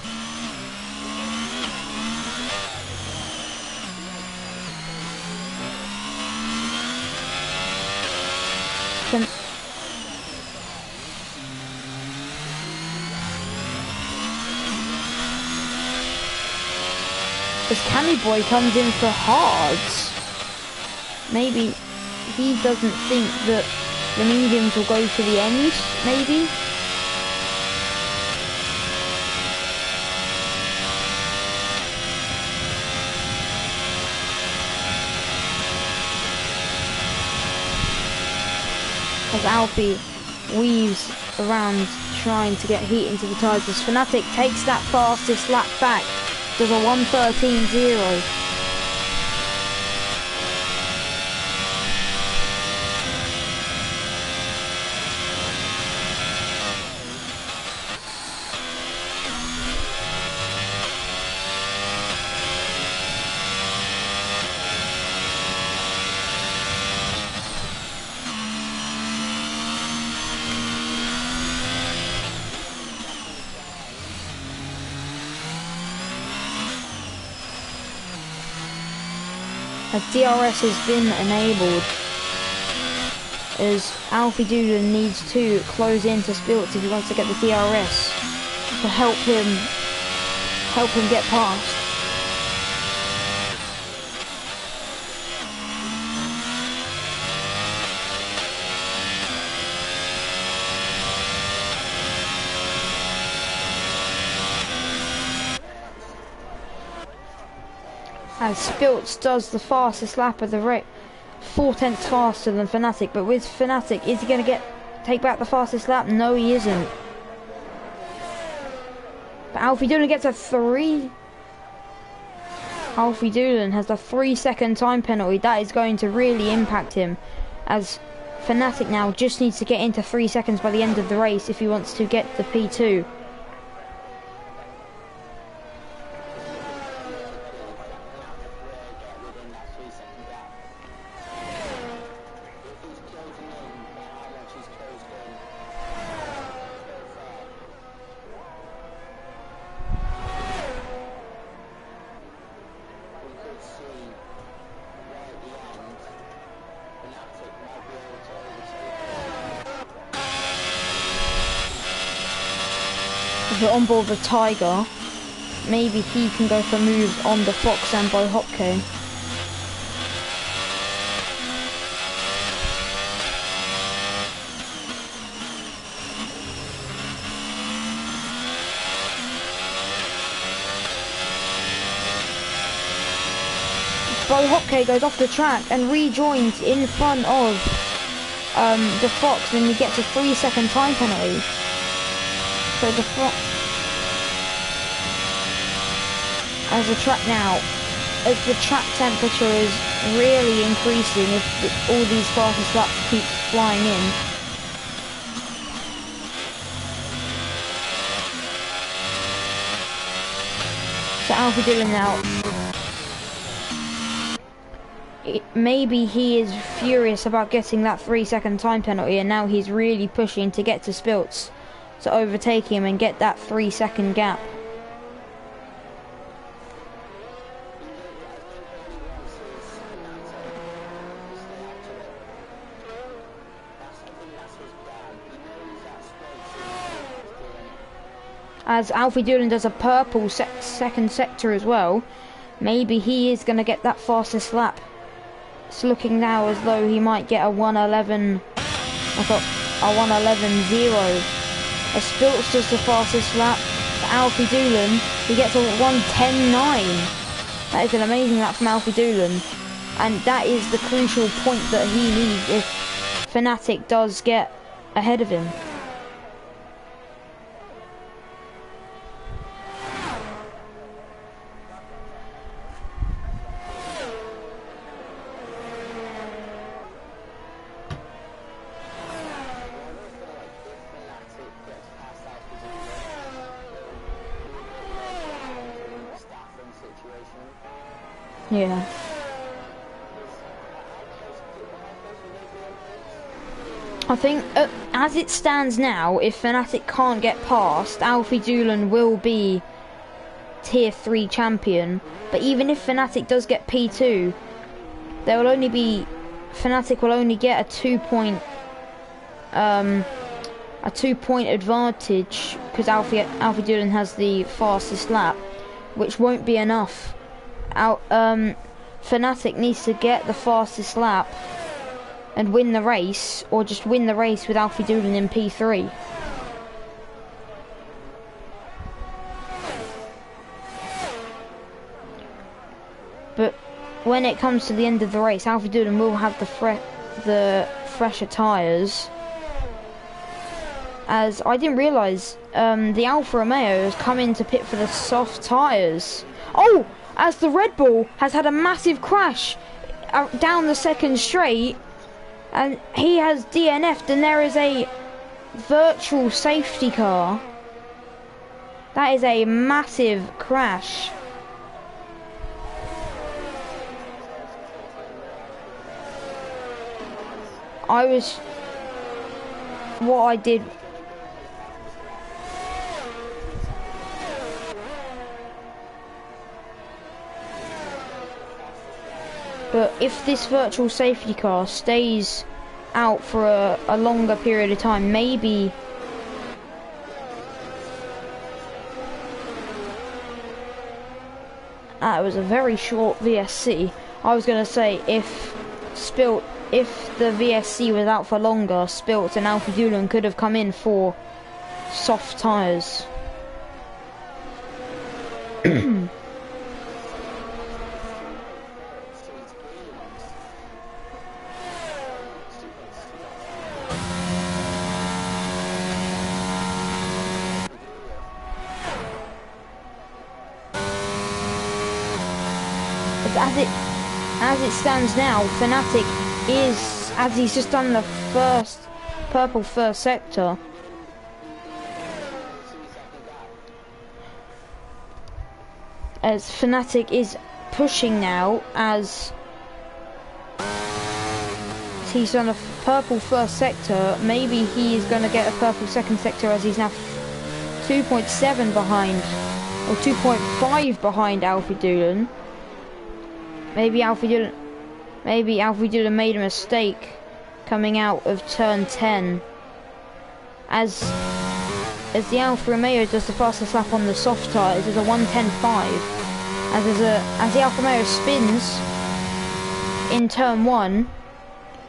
As Cammy Boy comes in for hards, maybe he doesn't think that the mediums will go to the end, maybe? As Alfie weaves around trying to get heat into the tyres, as Fnatic takes that fastest lap back, does a 1:13.0. As DRS has been enabled, as Alfie Doolan needs to close into Spilts if he wants to get the DRS to help him get past. As Spilts does the fastest lap of the race, 4/10 faster than Fnatic, but with Fnatic, is he going to take back the fastest lap? No, he isn't. But Alfie Doolan gets a 3. Alfie Doolan has a 3-second time penalty. That is going to really impact him, as Fnatic now just needs to get into 3 seconds by the end of the race if he wants to get the P2. if we're on board with Tiger, maybe he can go for moves on the Fox and Bohopke. Bohopke goes off the track and rejoins in front of the Fox, and he gets a 3-second time penalty. So the Fox, as the track temperature is really increasing, if all these fastest laps keep flying in. So Alfie Dillon now, maybe he is furious about getting that 3-second time penalty, and now he's really pushing to get to Spiltz to overtake him and get that 3-second gap. As Alfie Dillon does a purple second sector as well, maybe he is going to get that fastest lap. It's looking now as though he might get a 1:11, a 1:11.0. As Spiltz does the fastest lap, Alfie Dillon, he gets a 1:10.9. That is an amazing lap from Alfie Dillon, and that is the crucial point that he needs if Fnatic does get ahead of him. Yeah. I think, as it stands now, if Fnatic can't get past, Alfie Dillon will be Tier 3 champion. But even if Fnatic does get P2, there will only be, Fnatic will only get a 2-point advantage, because Alfie Dillon has the fastest lap, which won't be enough. Fnatic needs to get the fastest lap and win the race, or just win the race with Alfie Dillon in P3. But when it comes to the end of the race, Alfie Dillon will have the fresher tyres. As I didn't realise, the Alfa Romeo has come in to pit for the soft tyres. Oh! As the Red Bull has had a massive crash down the second straight, and he has DNF'd, and there is a virtual safety car. That is a massive crash. What I did... But if this virtual safety car stays out for a longer period of time, maybe... It was a very short VSC. I was going to say, if the VSC was out for longer, Spiltz and Alfie Dillon could have come in for soft tyres. As it stands now, Fnatic is, as he's just done the purple first sector, as Fnatic is pushing now, as he's done a purple first sector, maybe he is going to get a purple second sector, as he's now 2.7 behind, or 2.5 behind Alfie Dillon. Maybe Alfie Dillon made a mistake coming out of turn 10, as as the Alfa Romeo does the fastest lap on the soft tyres, is a 1:10.5. As the Alfa Romeo spins in turn 1,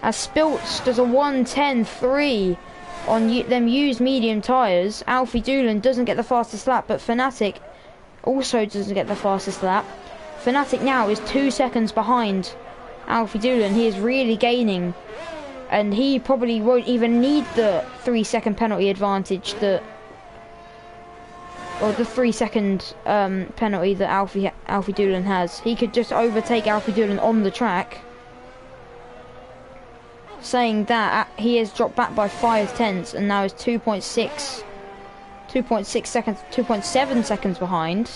as Spiltz does a 1:10.3 on them used medium tyres. Alfie Doolan doesn't get the fastest lap, but Fnatic also doesn't get the fastest lap. Fnatic now is 2 seconds behind Alfie Doolan. He is really gaining, and he probably won't even need the 3-second penalty advantage or the 3-second penalty that Alfie Doolan has. He could just overtake Alfie Doolan on the track. Saying that, he has dropped back by 0.5 and now is 2.6 seconds, 2.7 seconds behind.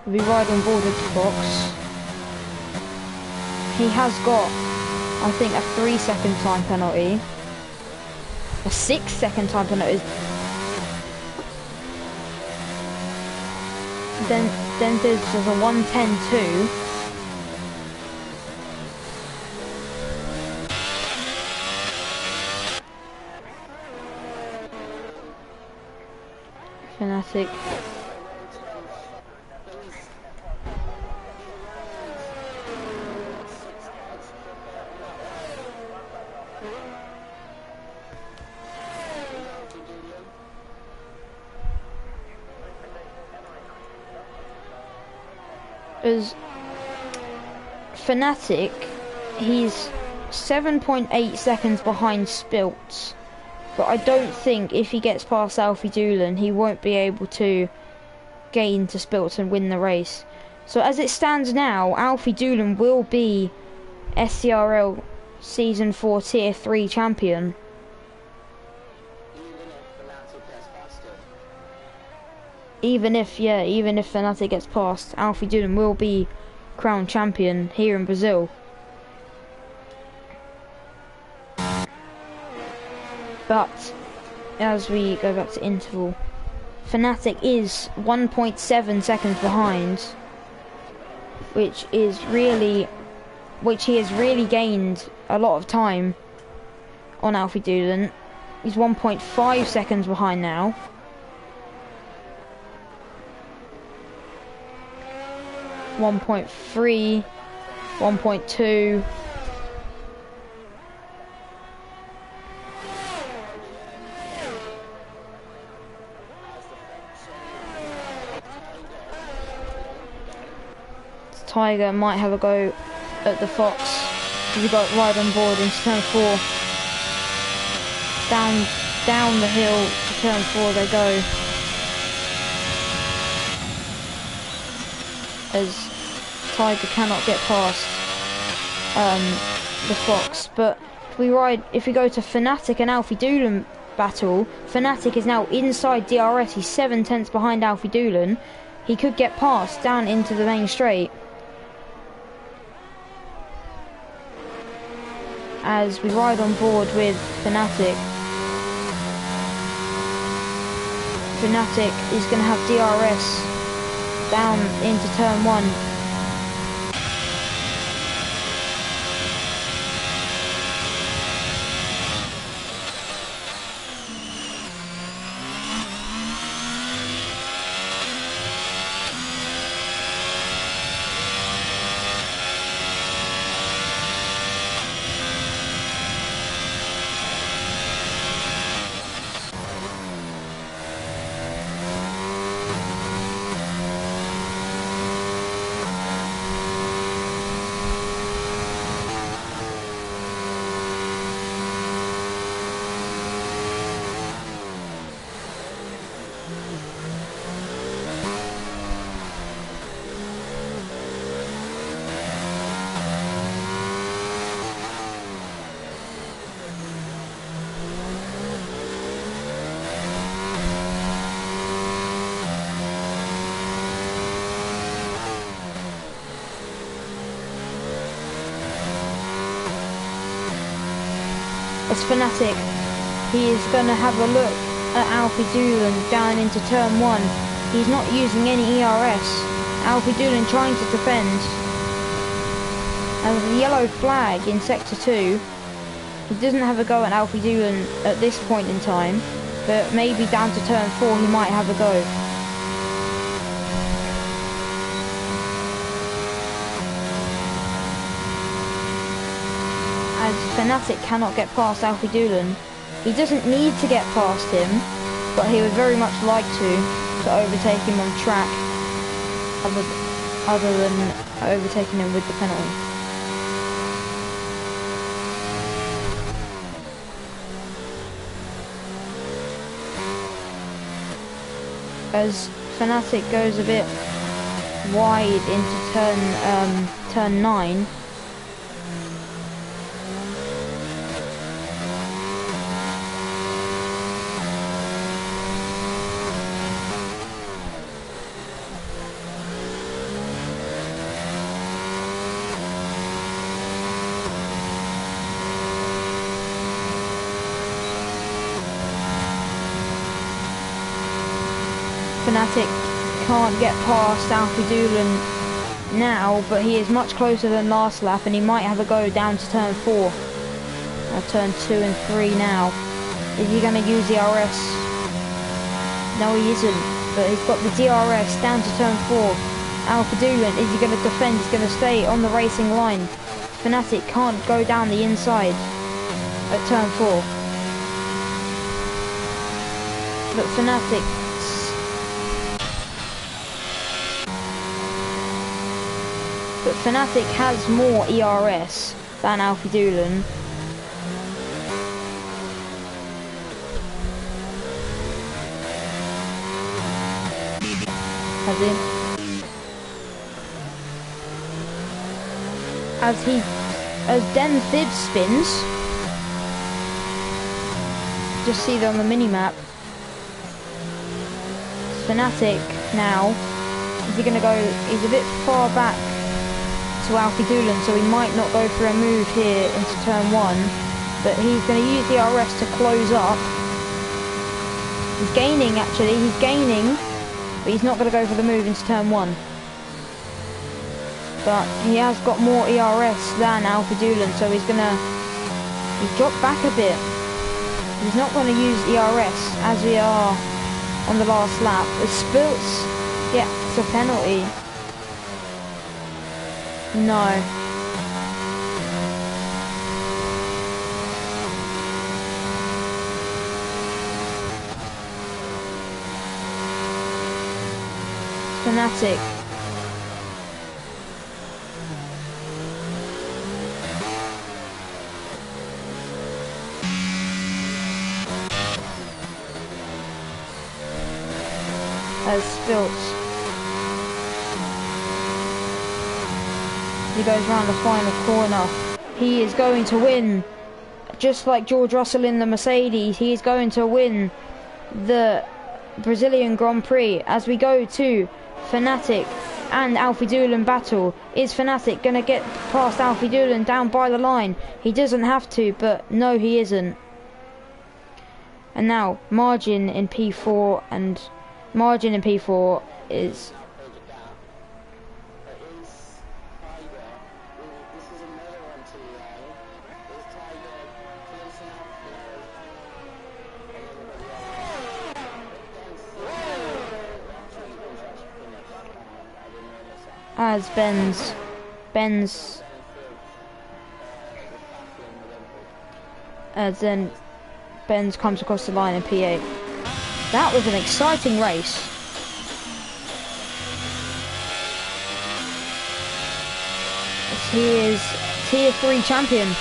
We ride on board with the Fox. He has got, I think, a 3-second time penalty. A 6-second time penalty. Then there's a 1:10.2. Fnatic. As Fnatic, he's 7.8 seconds behind Spiltz, but I don't think if he gets past Alfie Doolan, he won't be able to gain to Spiltz and win the race. So as it stands now, Alfie Doolan will be SCRL Season 4 Tier 3 champion. Even if Fnatic gets past, Alfie Doolan will be crowned champion here in Brazil. But as we go back to interval, Fnatic is 1.7 seconds behind, which he has really gained a lot of time on Alfie Doolan. He's 1.5 seconds behind now. 1.3, 1.2. Tiger might have a go at the Fox. We've got ride on board into turn 4. Down the hill to turn 4 they go. As Tiger cannot get past the Fox, but if we go to Fnatic and Alfie Doolan battle, Fnatic is now inside DRS. He's 7/10 behind Alfie Doolan. He could get past down into the main straight. As we ride on board with Fnatic. Fnatic is going to have DRS down into turn 1. As Fnatic, he is going to have a look at Alfie Doolan down into turn 1. He's not using any ERS. Alfie Doolan trying to defend. As the yellow flag in Sector 2. He doesn't have a go at Alfie Doolan at this point in time, but maybe down to turn 4 he might have a go. As Fnatic cannot get past Alfie Doolan. He doesn't need to get past him, but he would very much like to overtake him on track, other than overtaking him with the penalty. As Fnatic goes a bit wide into turn 9. Fnatic can't get past Alfie Doolan now, but he is much closer than last lap, and he might have a go down to turn 4. Turn 2 and 3 now. Is he going to use the RS? No, he isn't, but he's got the DRS down to turn 4. Alfie Doolan, is he going to defend? He's going to stay on the racing line. Fnatic can't go down the inside at turn 4. But Fnatic has more ERS than Alfie Doolan. As Den Thib spins, just see that on the mini-map. Fnatic now, is he going to go, he's a bit far back to Alfie Doolan, so he might not go for a move here into turn 1, but he's going to use the RS to close up. He's gaining, but he's not going to go for the move into turn 1. But he has got more ERS than Alfie Doolan, so he's dropped back a bit. He's not going to use ERS as we are on the last lap. As Spilts gets a penalty. No. Fnatic. As Spilts. He goes round the final corner. He is going to win. Just like George Russell in the Mercedes, he is going to win the Brazilian Grand Prix. As we go to Fnatic and Alfie Doolan battle. Is Fnatic going to get past Alfie Doolan down by the line? He doesn't have to, but no, he isn't. And now, margin in P4, and margin in P4 is... As Benz then Benz comes across the line in P8. That was an exciting race. As he is Tier 3 champion.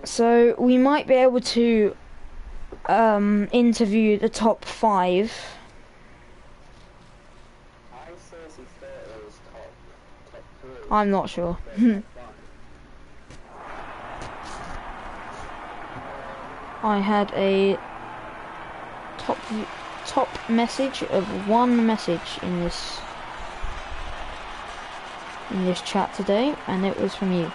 So we might be able to interview the top 5. I'm not sure. I had a top message of 1 message in this chat today, and it was from you.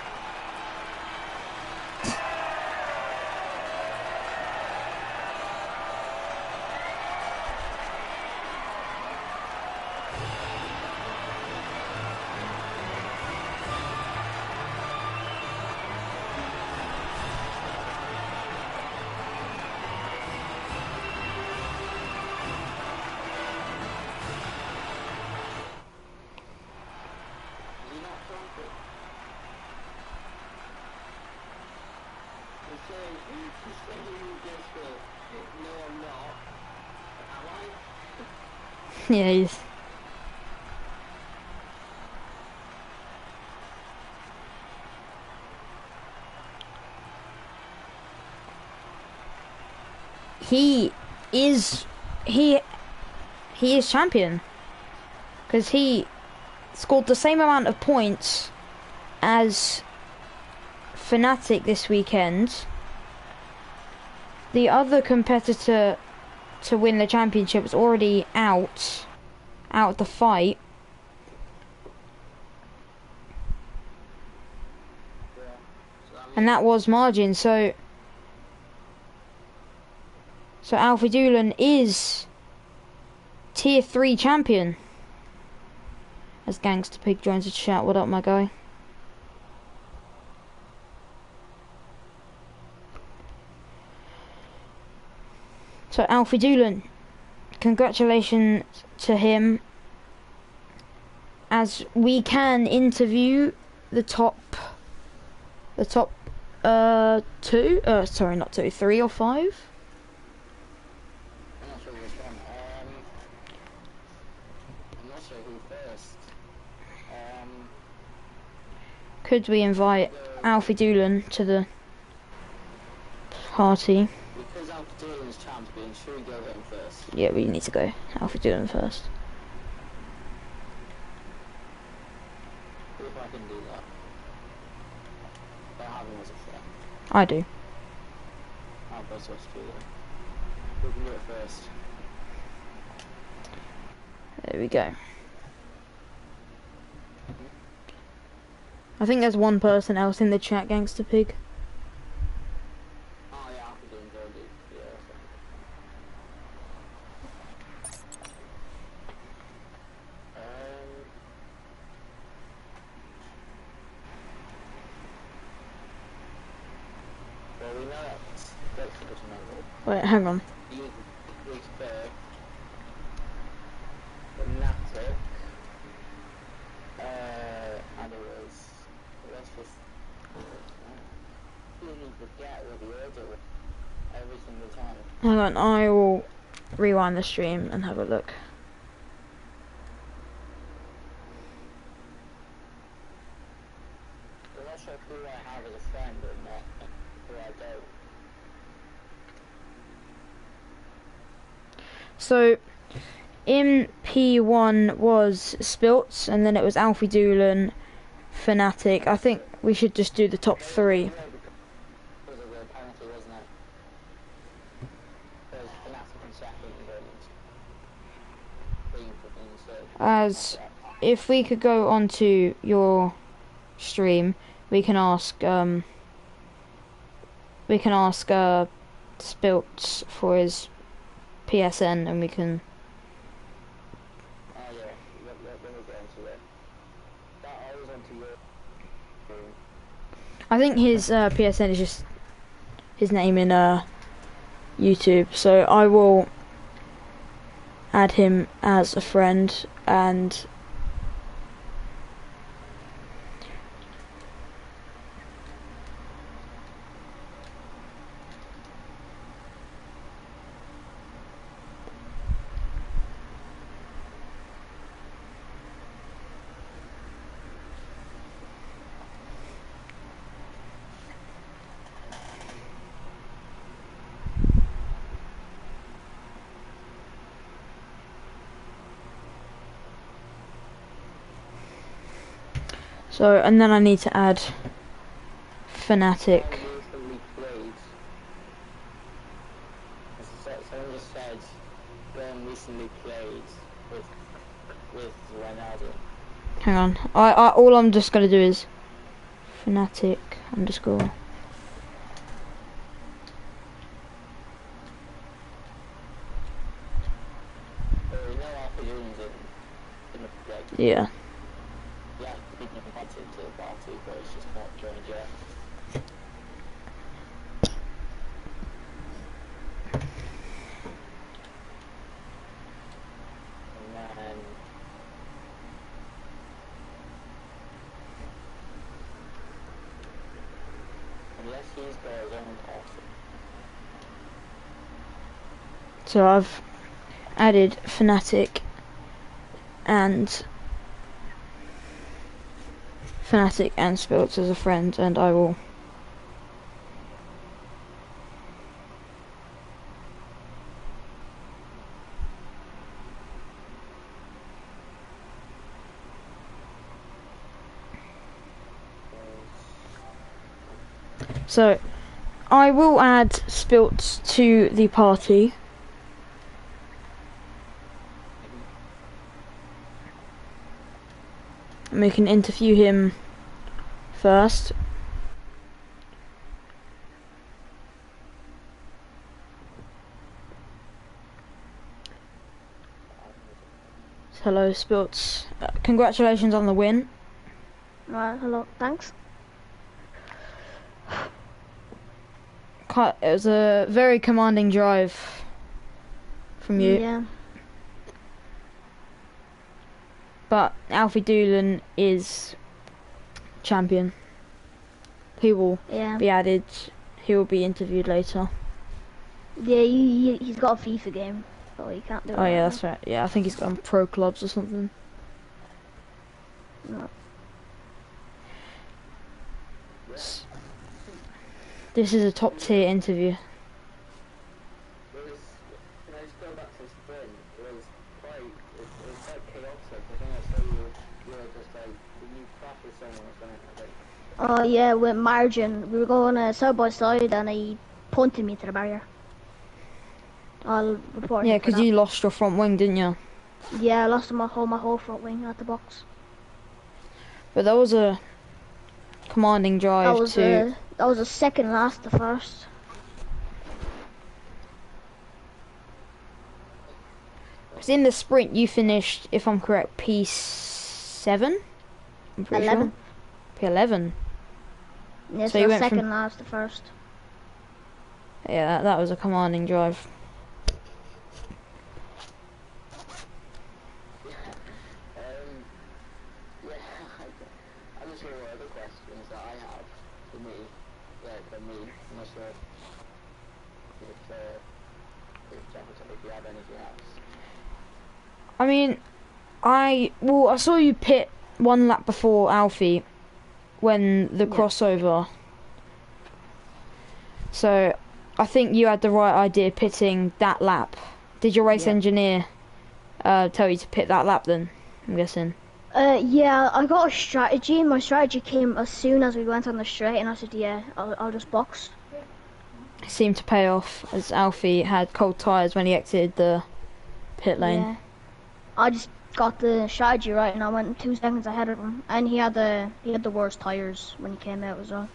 No, I'm not. Am I? Yeah, he's... He is... He is champion. Because he scored the same amount of points as Fnatic this weekend. The other competitor to win the championship was already out of the fight. And that was margin, so Alfie Doolan is tier 3 champion. As Gangster Pig joins the chat, what up my guy? So Alfie Doolan, congratulations to him, as we can interview the top 3 or 5. I'm not sure which one. I'm not sure who first. Could we invite Alfie Doolan to the party? Because Alfie Doolan's champion, should we go him first? Yeah, we need to go Alfie Doolan first. See if I can do that. But I have him as a friend. I do. I'll go to Australia. We can do it first. There we go. I think there's one person else in the chat, Gangster Pig. Oh yeah, Alfie Doolan's already. Yeah. Well, we know that's Dexter doesn't know. Wait, hang on. He's fair. Fnatic. And it was. Let's just. You need to forget what the order was every single time. Hang on, I will rewind the stream and have a look. I'm not sure who I have as a friend or not, who I don't. So, in P1 was Spilts, and then it was Alfie Doolan, Fnatic. I think we should just do the top 3. Because of the penalty, wasn't it? There's Fnatic and second and As if we could go onto your stream, we can ask Spilts for his PSN, and we can. Oh yeah, let me get into it. That I was onto your stream. I think his PSN is just his name in YouTube, so I will add him as a friend and so, and then I need to add Fnatic. Recently played. Someone just said, Ben recently played with Ronaldo. Hang on, I all I'm just gonna do is Fnatic underscore. You know Alfie Doolan's in the like, Yeah. yeah, he's been invited to the party, but it's just not joined yet. And then unless he's got his own party. So I've added Fnatic and Spilts as a friend, and I will add Spilts to the party. And we can interview him first. Hello, Spilts. Congratulations on the win. Hello, thanks. It was a very commanding drive from you. Yeah. But Alfie Doolan is champion. He will be added. He will be interviewed later. Yeah, he's got a FIFA game, so he can't do it. Oh yeah, that's right. Yeah, I think he's got on pro clubs or something. No. This is a top tier interview. Oh yeah, with Margin, we were going side by side and he punted me to the barrier. I'll report. Yeah, because you lost your front wing, didn't you? Yeah, I lost my whole front wing at the box. But that was a commanding drive that was a second last to first. Because in the sprint you finished, if I'm correct, P7? I'm pretty 11. Sure. P11. Yeah, so you went second last to first. Yeah, that was a commanding drive. I mean, I saw you pit one lap before Alfie when the crossover. So I think you had the right idea pitting that lap. Did your race engineer tell you to pit that lap then, I'm guessing? Yeah, I got a strategy. My strategy came as soon as we went on the straight, and I said, yeah, I'll just box. It seemed to pay off, as Alfie had cold tyres when he exited the pit lane. Yeah. I just got the strategy right, and I went 2 seconds ahead of him. And he had the worst tyres when he came out as well.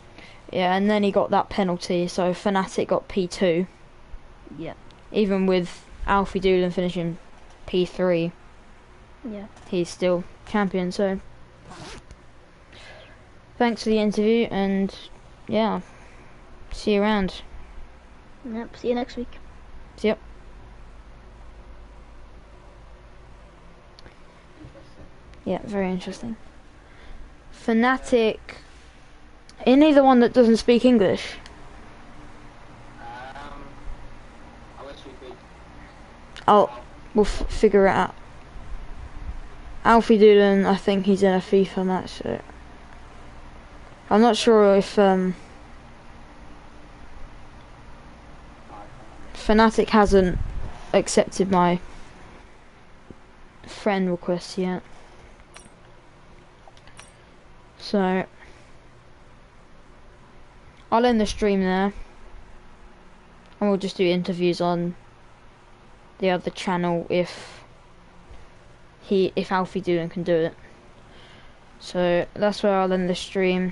Yeah, and then he got that penalty, so Fnatic got P2. Yeah. Even with Alfie Doolan finishing P3. Yeah. He's still champion, so thanks for the interview, and yeah, see you around. Yep, see you next week. Yep. Yeah, very interesting. Fnatic. Isn't he the one that doesn't speak English? I wish we could. Oh, we'll figure it out. Alfie Doolan, I think he's in a FIFA match. So I'm not sure if Fnatic hasn't accepted my friend request yet. So I'll end the stream there, and we'll just do interviews on the other channel if Alfie Doolan can do it. So that's where I'll end the stream.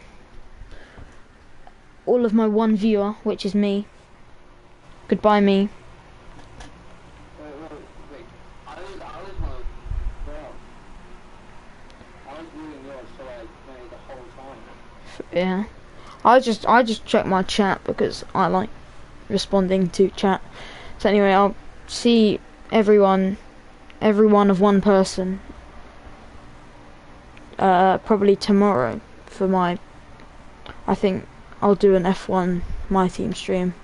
All of my one viewer, which is me. Goodbye, me. Wait. I was viewing yours for like maybe the whole time. Yeah. I just check my chat because I like responding to chat. So anyway, I'll see every one of one person probably tomorrow for I think I'll do an F1 my team stream.